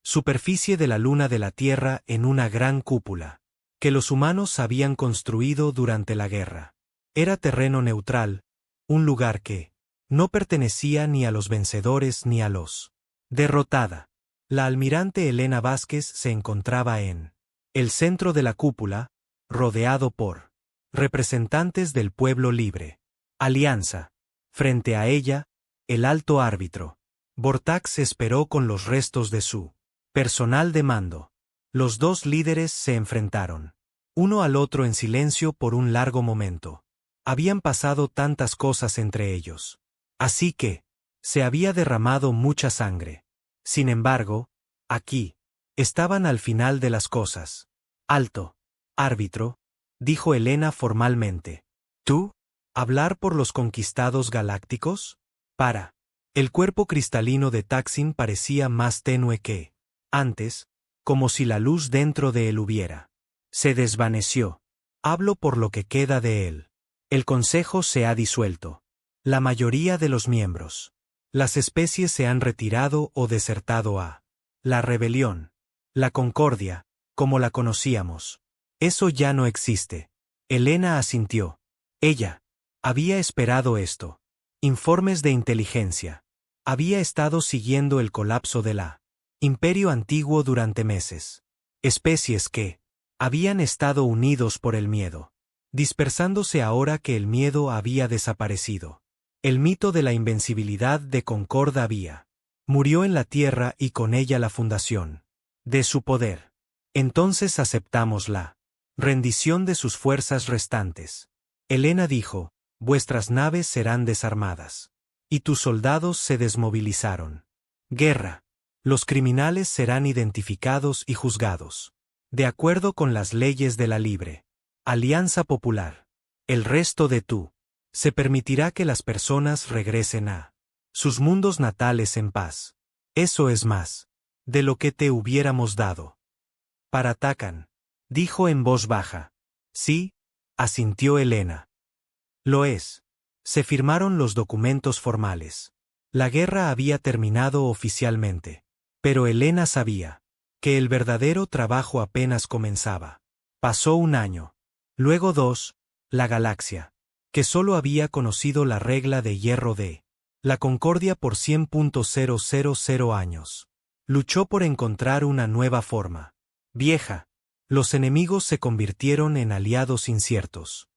superficie de la luna de la Tierra en una gran cúpula, que los humanos habían construido durante la guerra. Era terreno neutral, un lugar que no pertenecía ni a los vencedores ni a los derrotada. La almirante Elena Vázquez se encontraba en el centro de la cúpula, rodeado por representantes del pueblo libre. Alianza. Frente a ella, el alto árbitro. Vortax esperó con los restos de su personal de mando. Los dos líderes se enfrentaron, uno al otro en silencio por un largo momento. Habían pasado tantas cosas entre ellos. Así que, se había derramado mucha sangre. Sin embargo, aquí, estaban al final de las cosas. Alto, árbitro, dijo Elena formalmente. ¿Tú? ¿Hablar por los conquistados galácticos? Para. El cuerpo cristalino de Taksin parecía más tenue que antes, como si la luz dentro de él hubiera se desvaneció. Hablo por lo que queda de él. El consejo se ha disuelto. La mayoría de los miembros. Las especies se han retirado o desertado a la rebelión. La concordia, como la conocíamos. Eso ya no existe. Elena asintió. Ella había esperado esto. Informes de inteligencia. Había estado siguiendo el colapso de la Imperio Antiguo durante meses. Especies que habían estado unidos por el miedo, dispersándose ahora que el miedo había desaparecido. El mito de la invencibilidad de Concord murió en la Tierra y con ella la fundación de su poder. Entonces aceptamos la rendición de sus fuerzas restantes. Elena dijo, vuestras naves serán desarmadas. Y tus soldados se desmovilizaron. Guerra. Los criminales serán identificados y juzgados. De acuerdo con las leyes de la libre Alianza Popular. El resto de se permitirá que las personas regresen a sus mundos natales en paz. Eso es más de lo que te hubiéramos dado. Para Takan, dijo en voz baja. Sí, asintió Elena. Lo es. Se firmaron los documentos formales. La guerra había terminado oficialmente. Pero Elena sabía que el verdadero trabajo apenas comenzaba. Pasó un año. Luego 2, la galaxia, que solo había conocido la regla de hierro de la Concordia por 100.000 años. Luchó por encontrar una nueva forma. Vieja. Los enemigos se convirtieron en aliados inciertos.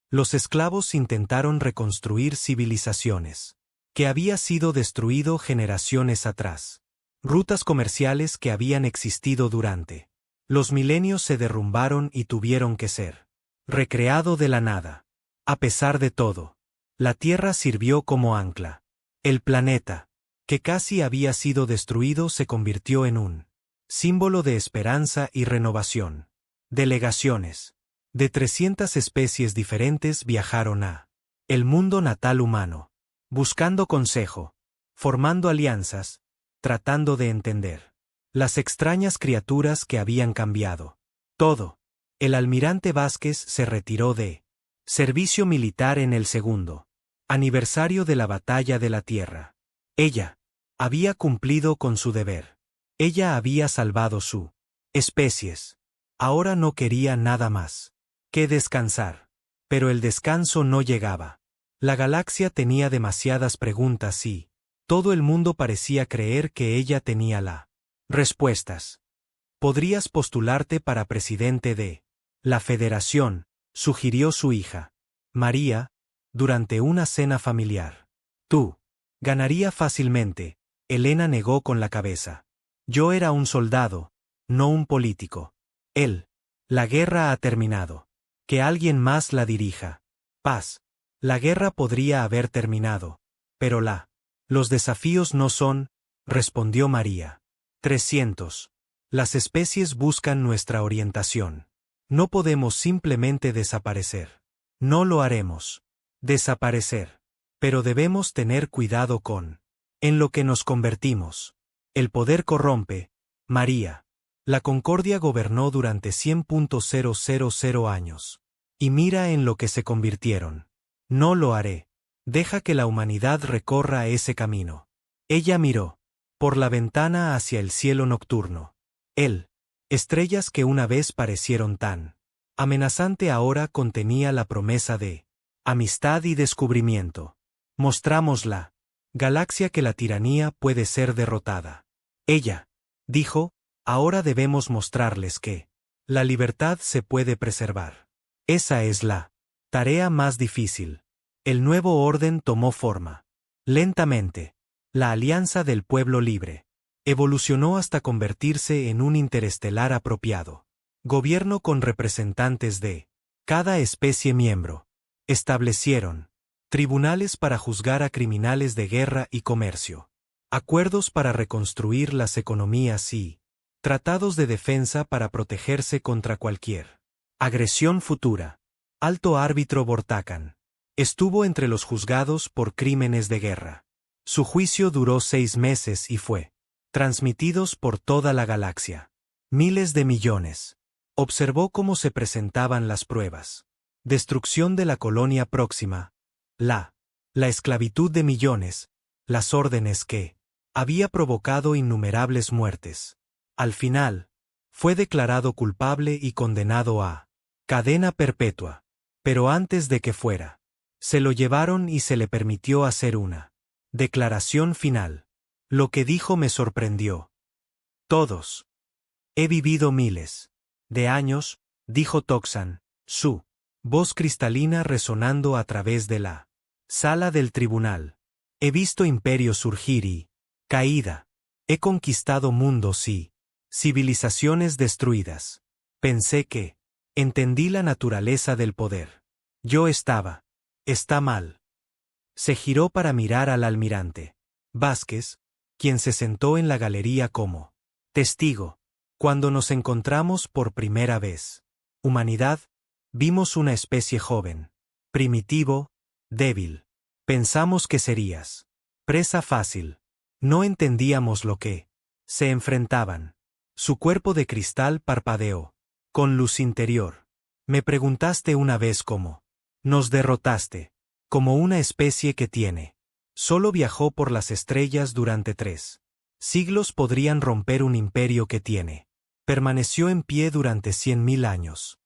Los esclavos intentaron reconstruir civilizaciones que había sido destruido generaciones atrás. Rutas comerciales que habían existido durante los milenios se derrumbaron y tuvieron que ser recreado de la nada. A pesar de todo, la Tierra sirvió como ancla. El planeta, que casi había sido destruido, se convirtió en un símbolo de esperanza y renovación. Delegaciones de 300 especies diferentes viajaron a el mundo natal humano, buscando consejo, formando alianzas, tratando de entender las extrañas criaturas que habían cambiado todo. El almirante Vázquez se retiró de servicio militar en el segundo aniversario de la batalla de la Tierra. Ella había cumplido con su deber. Ella había salvado su especies. Ahora no quería nada más que descansar. Pero el descanso no llegaba. La galaxia tenía demasiadas preguntas y todo el mundo parecía creer que ella tenía las respuestas. Podrías postularte para presidente de la Federación, sugirió su hija, María, durante una cena familiar. Tú. Ganaría fácilmente, Elena negó con la cabeza. Yo era un soldado, no un político. La guerra ha terminado. Que alguien más la dirija. Paz. La guerra podría haber terminado, pero los desafíos no son, respondió María. 300. Las especies buscan nuestra orientación. No podemos simplemente desaparecer. No lo haremos. desaparecer. Pero debemos tener cuidado en lo que nos convertimos. El poder corrompe, María. La concordia gobernó durante 100.000 años. Y mira en lo que se convirtieron. No lo haré. Deja que la humanidad recorra ese camino. Ella miró por la ventana hacia el cielo nocturno. Estrellas que una vez parecieron tan amenazante ahora contenía la promesa de amistad y descubrimiento. Mostramos la galaxia que la tiranía puede ser derrotada. Ella dijo, ahora debemos mostrarles que la libertad se puede preservar. Esa es la tarea más difícil. El nuevo orden tomó forma. Lentamente, la Alianza del Pueblo Libre evolucionó hasta convertirse en un interestelar apropiado. Gobierno con representantes de cada especie miembro. Establecieron tribunales para juzgar a criminales de guerra y comercio. Acuerdos para reconstruir las economías y tratados de defensa para protegerse contra cualquier agresión futura. Alto árbitro Bortacan estuvo entre los juzgados por crímenes de guerra. Su juicio duró 6 meses y fue transmitidos por toda la galaxia. Miles de millones. Observó cómo se presentaban las pruebas. Destrucción de la colonia próxima. La esclavitud de millones. Las órdenes que había provocado innumerables muertes. Al final, fue declarado culpable y condenado a cadena perpetua. Pero antes de que fuera, se lo llevaron y se le permitió hacer una declaración final. Lo que dijo me sorprendió. Todos. He vivido miles de años, dijo Toxan, su voz cristalina resonando a través de la sala del tribunal. He visto imperios surgir y caída. He conquistado mundos y civilizaciones destruidas. Pensé que entendí la naturaleza del poder. Yo está mal. Se giró para mirar al almirante Vázquez, quien se sentó en la galería como testigo. Cuando nos encontramos por primera vez, humanidad, vimos una especie joven, primitivo, débil. Pensamos que serías presa fácil. No entendíamos lo que se enfrentaban. Su cuerpo de cristal parpadeó, con luz interior. Me preguntaste una vez cómo nos derrotaste, como una especie que tiene. Solo viajó por las estrellas durante 3 siglos podrían romper un imperio que tiene. Permaneció en pie durante 100.000 años.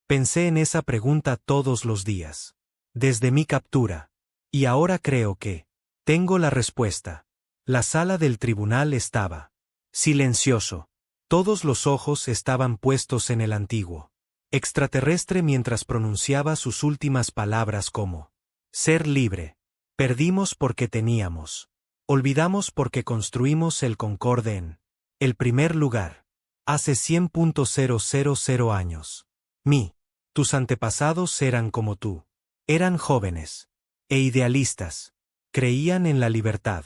Pensé en esa pregunta todos los días. Desde mi captura. Y ahora creo que tengo la respuesta. La sala del tribunal estaba silencioso. Todos los ojos estaban puestos en el antiguo extraterrestre mientras pronunciaba sus últimas palabras como ser libre. Perdimos porque teníamos. Olvidamos porque construimos el Concorde en el primer lugar. Hace 100.000 años. Tus antepasados eran como tú. Eran jóvenes e idealistas. Creían en la libertad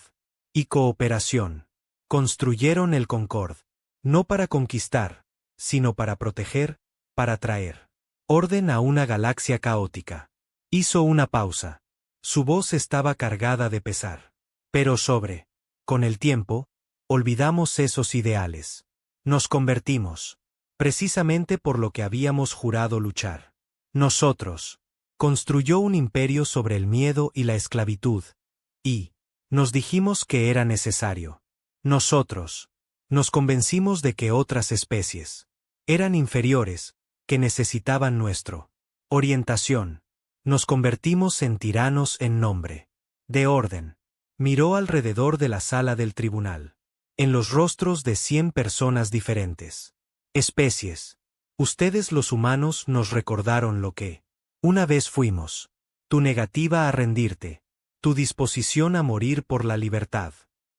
y cooperación. Construyeron el Concorde. No para conquistar, sino para proteger, para traer orden a una galaxia caótica. Hizo una pausa. Su voz estaba cargada de pesar. Pero con el tiempo, olvidamos esos ideales. Nos convertimos, precisamente por lo que habíamos jurado luchar. Nosotros. Construyó un imperio sobre el miedo y la esclavitud. Y nos dijimos que era necesario. Nosotros. Nos convencimos de que otras especies eran inferiores, que necesitaban nuestro orientación. Nos convertimos en tiranos en nombre de orden. Miró alrededor de la sala del tribunal. En los rostros de 100 personas diferentes. Especies. Ustedes los humanos nos recordaron lo que una vez fuimos. Tu negativa a rendirte. Tu disposición a morir por la libertad.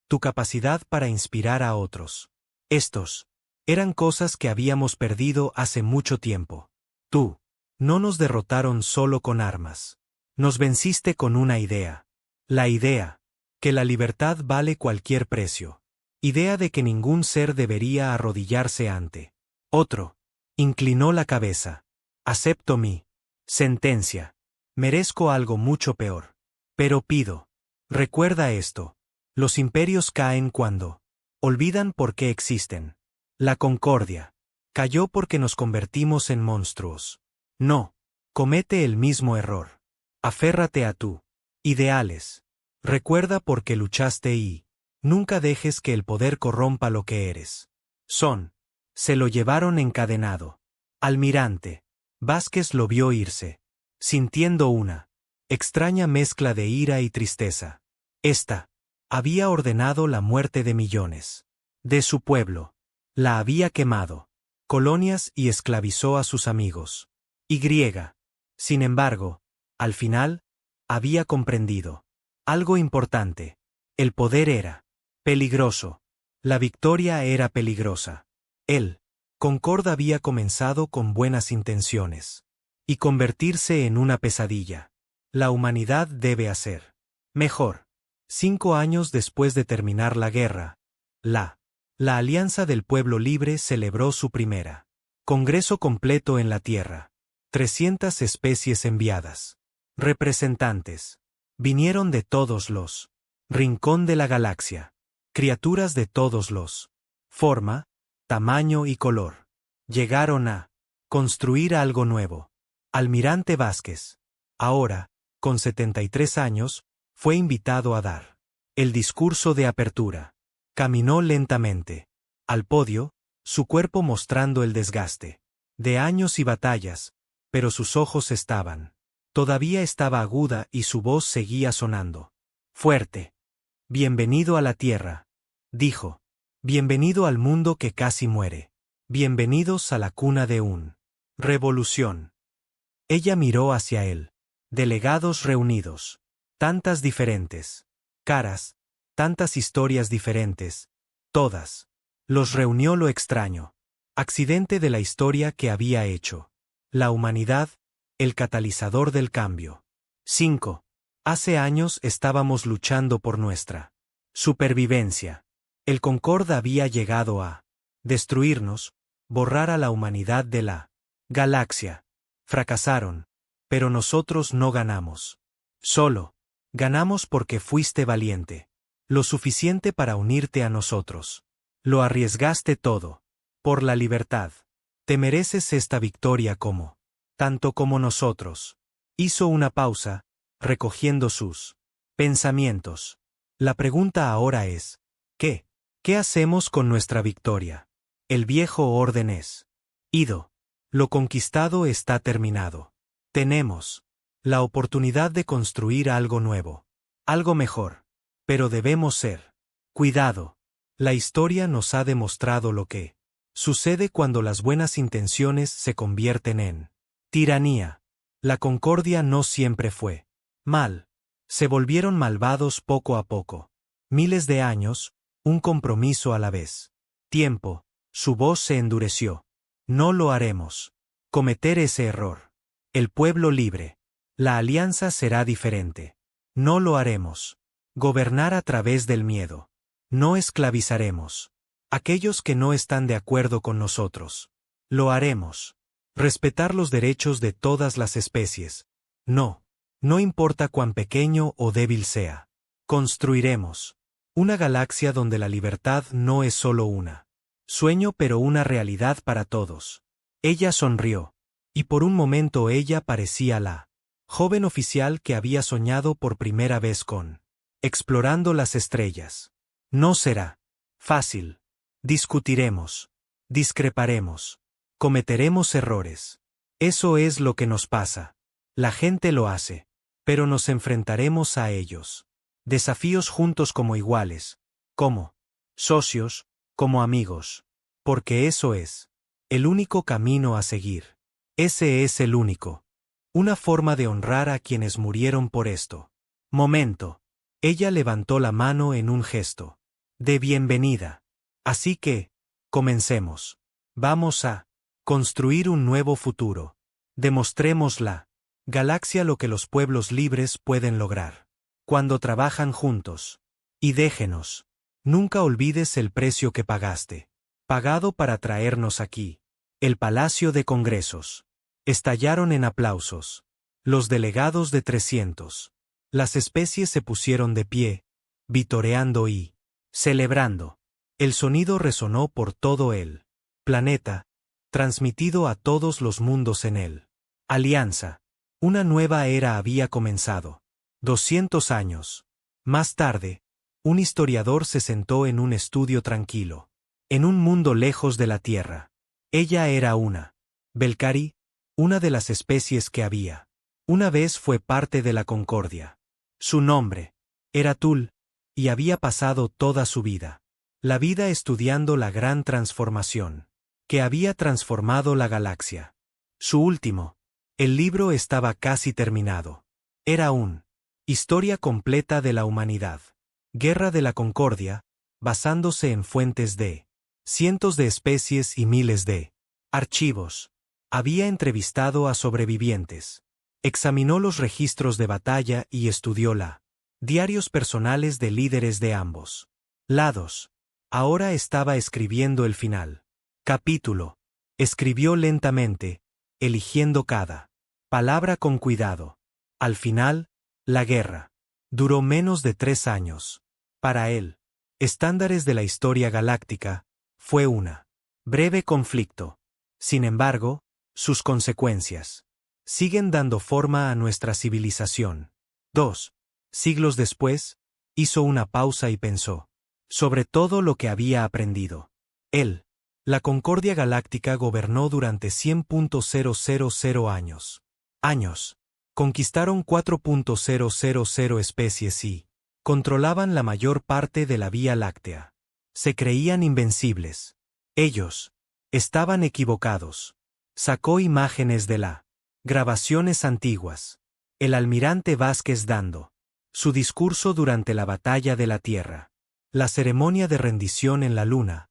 Tu capacidad para inspirar a otros. Estos eran cosas que habíamos perdido hace mucho tiempo. Tú. No nos derrotaron solo con armas. Nos venciste con una idea. La idea que la libertad vale cualquier precio. Idea de que ningún ser debería arrodillarse ante otro. Inclinó la cabeza. Acepto mi sentencia. Merezco algo mucho peor. Pero pido. Recuerda esto. Los imperios caen cuando olvidan por qué existen. La concordia cayó porque nos convertimos en monstruos. No. Comete el mismo error. Aférrate a tú. Ideales. Recuerda por qué luchaste y nunca dejes que el poder corrompa lo que eres. Son. Se lo llevaron encadenado. Almirante. Vázquez lo vio irse, sintiendo una extraña mezcla de ira y tristeza. Esta había ordenado la muerte de millones de su pueblo. La había quemado colonias y esclavizó a sus amigos. Y sin embargo, al final, había comprendido algo importante. El poder era peligroso. La victoria era peligrosa. El Concord había comenzado con buenas intenciones. Y convertirse en una pesadilla. La humanidad debe hacer mejor. 5 años después de terminar la guerra, la Alianza del Pueblo Libre celebró su primera Congreso completo en la Tierra. 300 especies enviadas. Representantes. Vinieron de todos los rincón de la galaxia. Criaturas de todos los forma, tamaño y color. Llegaron a construir algo nuevo. Almirante Vázquez, ahora, con 73 años, fue invitado a dar el discurso de apertura. Caminó lentamente al podio, su cuerpo mostrando el desgaste de años y batallas, pero sus ojos todavía estaba aguda y su voz seguía sonando fuerte. Bienvenido a la Tierra, dijo. Bienvenido al mundo que casi muere. Bienvenidos a la cuna de un revolución. Ella miró hacia él. Delegados reunidos. Tantas diferentes caras, tantas historias diferentes, todas. Los reunió lo extraño. Accidente de la historia que había hecho. La humanidad, el catalizador del cambio. 5. Hace años estábamos luchando por nuestra supervivencia. El Concorde había llegado a destruirnos, borrar a la humanidad de la galaxia. Fracasaron, pero nosotros no ganamos. Solo ganamos porque fuiste valiente. Lo suficiente para unirte a nosotros. Lo arriesgaste todo. Por la libertad. Te mereces esta victoria tanto como nosotros. Hizo una pausa, recogiendo sus pensamientos. La pregunta ahora es, ¿qué hacemos con nuestra victoria? El viejo orden es ido. Lo conquistado está terminado. Tenemos la oportunidad de construir algo nuevo, algo mejor. Pero debemos ser cuidado. La historia nos ha demostrado lo que sucede cuando las buenas intenciones se convierten en tiranía. La concordia no siempre fue mal. Se volvieron malvados poco a poco. Miles de años, un compromiso a la vez. Tiempo, su voz se endureció. No lo haremos. Cometer ese error. El pueblo libre. La alianza será diferente. No lo haremos. Gobernar a través del miedo. No esclavizaremos. Aquellos que no están de acuerdo con nosotros. Lo haremos. Respetar los derechos de todas las especies. No. No importa cuán pequeño o débil sea. Construiremos una galaxia donde la libertad no es solo una sueño pero una realidad para todos. Ella sonrió. Y por un momento ella parecía la joven oficial que había soñado por primera vez con explorando las estrellas. No será fácil. Discutiremos. Discreparemos. Cometeremos errores. Eso es lo que nos pasa. La gente lo hace. Pero nos enfrentaremos a ellos. Desafíos juntos como iguales. Como socios, como amigos. Porque eso es el único camino a seguir. Ese es el único. Una forma de honrar a quienes murieron por esto. Momento. Ella levantó la mano en un gesto de bienvenida. Así que, comencemos. Vamos a construir un nuevo futuro. Demostremos la galaxia lo que los pueblos libres pueden lograr. Cuando trabajan juntos. Y déjenos. Nunca olvides el precio que pagaste. Pagado para traernos aquí. El Palacio de Congresos. Estallaron en aplausos. Los delegados de 300. Las especies se pusieron de pie, vitoreando y celebrando. El sonido resonó por todo el planeta, transmitido a todos los mundos en él. Alianza. Una nueva era había comenzado. 200 años. Más tarde, un historiador se sentó en un estudio tranquilo. En un mundo lejos de la Tierra. Ella era una Belcari, una de las especies que había. Una vez fue parte de la Concordia. Su nombre era Tul, y había pasado toda su vida. La vida estudiando la gran transformación, que había transformado la galaxia. Su último. El libro estaba casi terminado. Era una historia completa de la humanidad. Guerra de la Concordia, basándose en fuentes de cientos de especies y miles de archivos. Había entrevistado a sobrevivientes. Examinó los registros de batalla y estudió diarios personales de líderes de ambos lados. Ahora estaba escribiendo el final. Capítulo. Escribió lentamente, eligiendo cada palabra con cuidado. Al final, la guerra duró menos de 3 años. Para él, estándares de la historia galáctica, fue una breve conflicto. Sin embargo, sus consecuencias siguen dando forma a nuestra civilización. 2 siglos después, hizo una pausa y pensó sobre todo lo que había aprendido. Él, la Concordia Galáctica gobernó durante 100.000 años. Conquistaron 4.000 especies y controlaban la mayor parte de la Vía Láctea. Se creían invencibles. Ellos estaban equivocados. Sacó imágenes de grabaciones antiguas. El almirante Vázquez dando su discurso durante la batalla de la Tierra. La ceremonia de rendición en la Luna.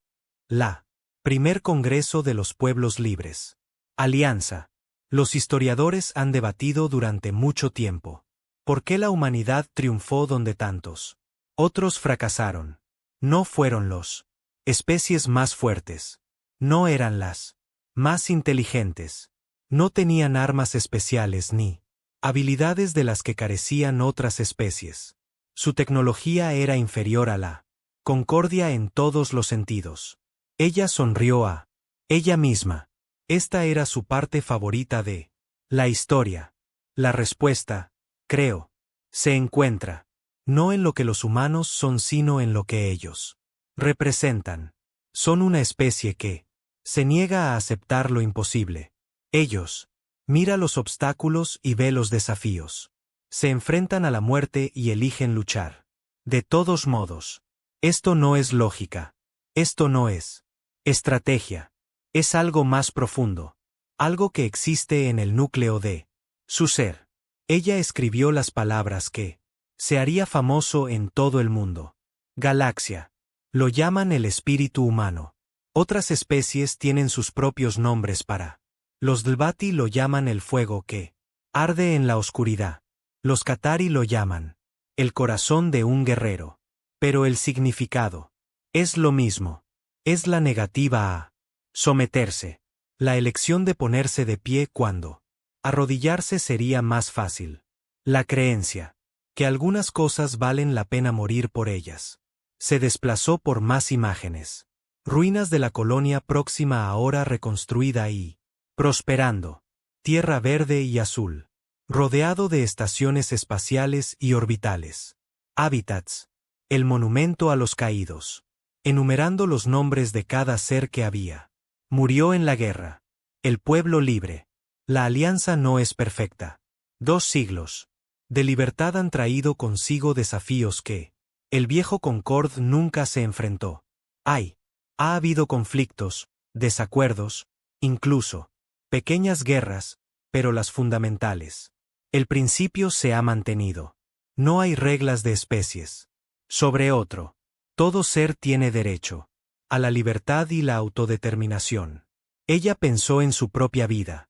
Primer Congreso de los Pueblos Libres. Alianza. Los historiadores han debatido durante mucho tiempo. ¿Por qué la humanidad triunfó donde tantos otros fracasaron? No fueron los especies más fuertes. No eran las más inteligentes. No tenían armas especiales ni habilidades de las que carecían otras especies. Su tecnología era inferior a la Concordia en todos los sentidos. Ella sonrió a ella misma. Esta era su parte favorita de la historia. La respuesta, creo, se encuentra no en lo que los humanos son sino en lo que ellos representan. Son una especie que se niega a aceptar lo imposible. Ellos mira los obstáculos y ve los desafíos. Se enfrentan a la muerte y eligen luchar. De todos modos, esto no es lógica. Esto no es estrategia. Es algo más profundo. Algo que existe en el núcleo de su ser. Ella escribió las palabras que se haría famoso en todo el mundo. Galaxia. Lo llaman el espíritu humano. Otras especies tienen sus propios nombres para. Los Dlbati lo llaman el fuego que arde en la oscuridad. Los Qatari lo llaman el corazón de un guerrero. Pero el significado es lo mismo. Es la negativa a someterse. La elección de ponerse de pie cuando arrodillarse sería más fácil. La creencia que algunas cosas valen la pena morir por ellas. Se desplazó por más imágenes. Ruinas de la colonia próxima ahora reconstruida y prosperando. Tierra verde y azul. Rodeado de estaciones espaciales y orbitales. Hábitats. El monumento a los caídos. Enumerando los nombres de cada ser que había. Murió en la guerra. El pueblo libre. La alianza no es perfecta. 2 siglos de libertad han traído consigo desafíos que el viejo Concord nunca se enfrentó. Ha habido conflictos, desacuerdos, incluso pequeñas guerras, pero las fundamentales. El principio se ha mantenido. No hay reglas de especies. Sobre otro. Todo ser tiene derecho a la libertad y la autodeterminación. Ella pensó en su propia vida.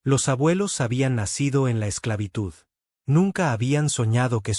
Los abuelos habían nacido en la esclavitud. Nunca habían soñado que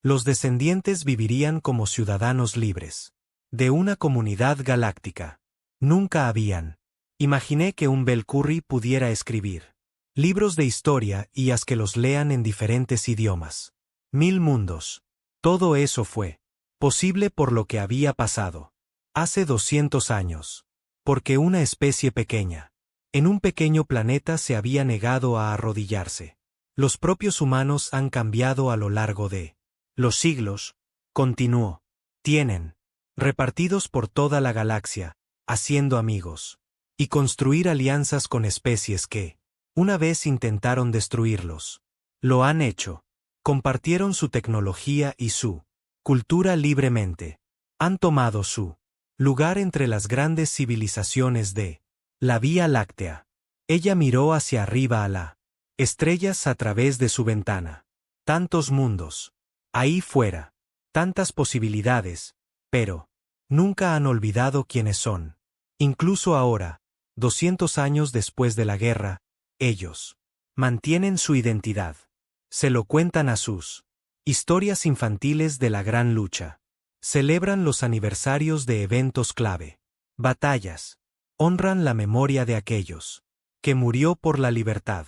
los descendientes vivirían como ciudadanos libres. De una comunidad galáctica. Nunca habían. Imaginé que un Belcurri pudiera escribir Libros de historia y haz que los lean en diferentes idiomas. 1000 mundos. Todo eso fue posible por lo que había pasado hace 200 años. Porque una especie pequeña, en un pequeño planeta se había negado a arrodillarse. Los propios humanos han cambiado a lo largo de los siglos, continuó. Tienen repartidos por toda la galaxia, haciendo amigos, y construir alianzas con especies que, una vez intentaron destruirlos. Lo han hecho. Compartieron su tecnología y su cultura libremente. Han tomado su lugar entre las grandes civilizaciones de la Vía Láctea. Ella miró hacia arriba a la estrellas a través de su ventana. Tantos mundos. Ahí fuera. Tantas posibilidades, pero nunca han olvidado quiénes son. Incluso ahora, 200 años después de la guerra, ellos mantienen su identidad. Se lo cuentan a sus historias infantiles de la gran lucha. Celebran los aniversarios de eventos clave. Batallas. Honran la memoria de aquellos que murió por la libertad.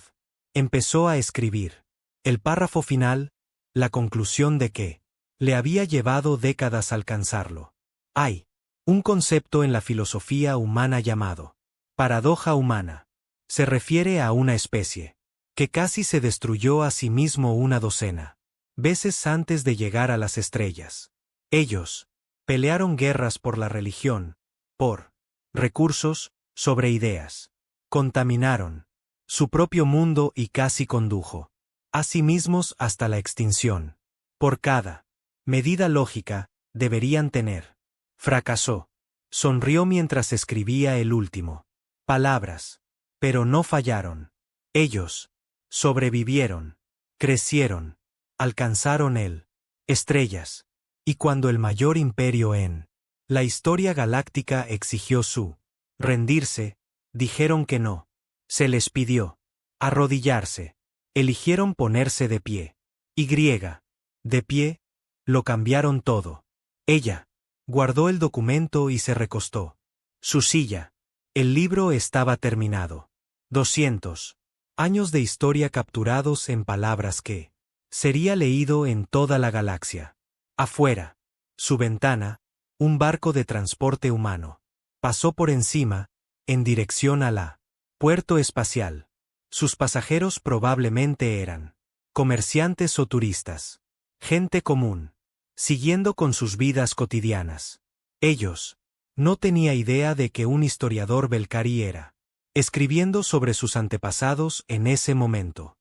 Empezó a escribir. El párrafo final, la conclusión de que le había llevado décadas alcanzarlo. Hay un concepto en la filosofía humana llamado paradoja humana. Se refiere a una especie que casi se destruyó a sí mismo una docena veces antes de llegar a las estrellas. Ellos pelearon guerras por la religión, por recursos, sobre ideas. Contaminaron su propio mundo y casi condujo a sí mismos hasta la extinción. Por cada medida lógica, deberían tener. Fracasó. Sonrió mientras escribía el último palabras. Pero no fallaron. Ellos sobrevivieron, crecieron, alcanzaron el estrellas. Y cuando el mayor imperio en la historia galáctica exigió su rendirse, dijeron que no. Se les pidió arrodillarse. Eligieron ponerse de pie. Y de pie, lo cambiaron todo. Ella guardó el documento y se recostó. Su silla. El libro estaba terminado. 200 años de historia capturados en palabras que sería leído en toda la galaxia. Afuera, su ventana, un barco de transporte humano, pasó por encima, en dirección a la puerto espacial. Sus pasajeros probablemente eran comerciantes o turistas, gente común, siguiendo con sus vidas cotidianas. Ellos no tenía idea de que un historiador Belcari era escribiendo sobre sus antepasados en ese momento.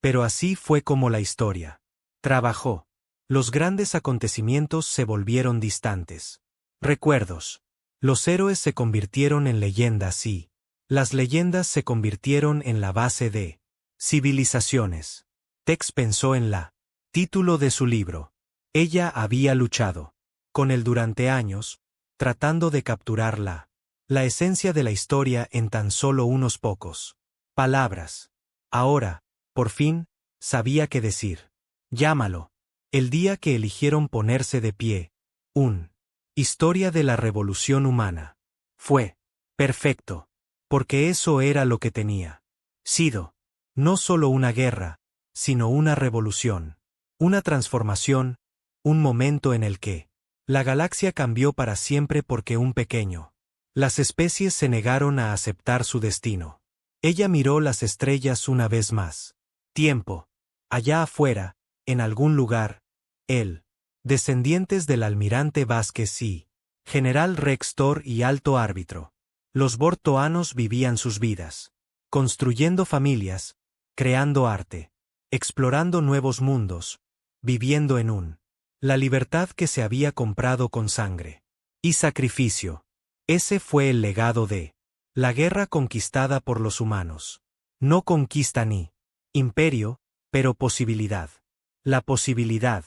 Pero así fue como la historia trabajó. Los grandes acontecimientos se volvieron distantes recuerdos. Los héroes se convirtieron en leyendas y las leyendas se convirtieron en la base de civilizaciones. Tex pensó en la título de su libro. Ella había luchado con él durante años, tratando de capturar la esencia de la historia en tan solo unos pocos palabras. Ahora, por fin, sabía qué decir. Llámalo. El día que eligieron ponerse de pie. Historia de la revolución humana. Fue perfecto. Porque eso era lo que tenía sido. No solo una guerra, sino una revolución. Una transformación, un momento en el que la galaxia cambió para siempre porque un pequeño. Las especies se negaron a aceptar su destino. Ella miró las estrellas una vez más. Tiempo. Allá afuera, en algún lugar, él. Descendientes del almirante Vázquez y general Rex Thor y alto árbitro. Los bortoanos vivían sus vidas, construyendo familias, creando arte, explorando nuevos mundos, viviendo en la libertad que se había comprado con sangre y sacrificio. Ese fue el legado de la guerra conquistada por los humanos. No conquista ni imperio, pero posibilidad. La posibilidad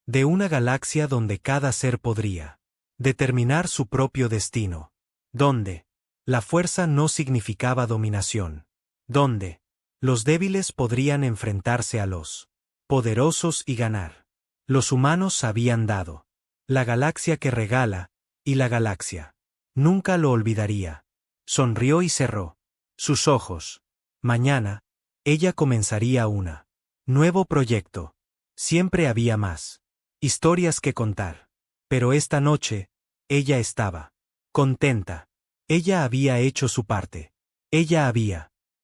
de una galaxia donde cada ser podría determinar su propio destino. Donde la fuerza no significaba dominación. Donde los débiles podrían enfrentarse a los poderosos y ganar. Los humanos habían dado la galaxia que regala, y la galaxia nunca lo olvidaría. Sonrió y cerró sus ojos. Mañana, ella comenzaría nuevo proyecto. Siempre había más historias que contar. Pero esta noche, ella estaba contenta. Ella había hecho su parte.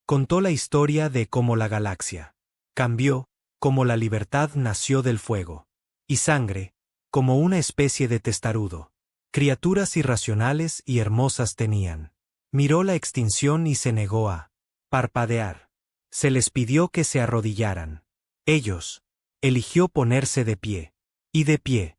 Contó la historia de cómo la galaxia cambió, cómo la libertad nació del fuego. Y sangre, como una especie de testarudo. Criaturas irracionales y hermosas tenían. Miró la extinción y se negó a parpadear. Se les pidió que se arrodillaran. Ellos. Eligió ponerse de pie. Y de pie,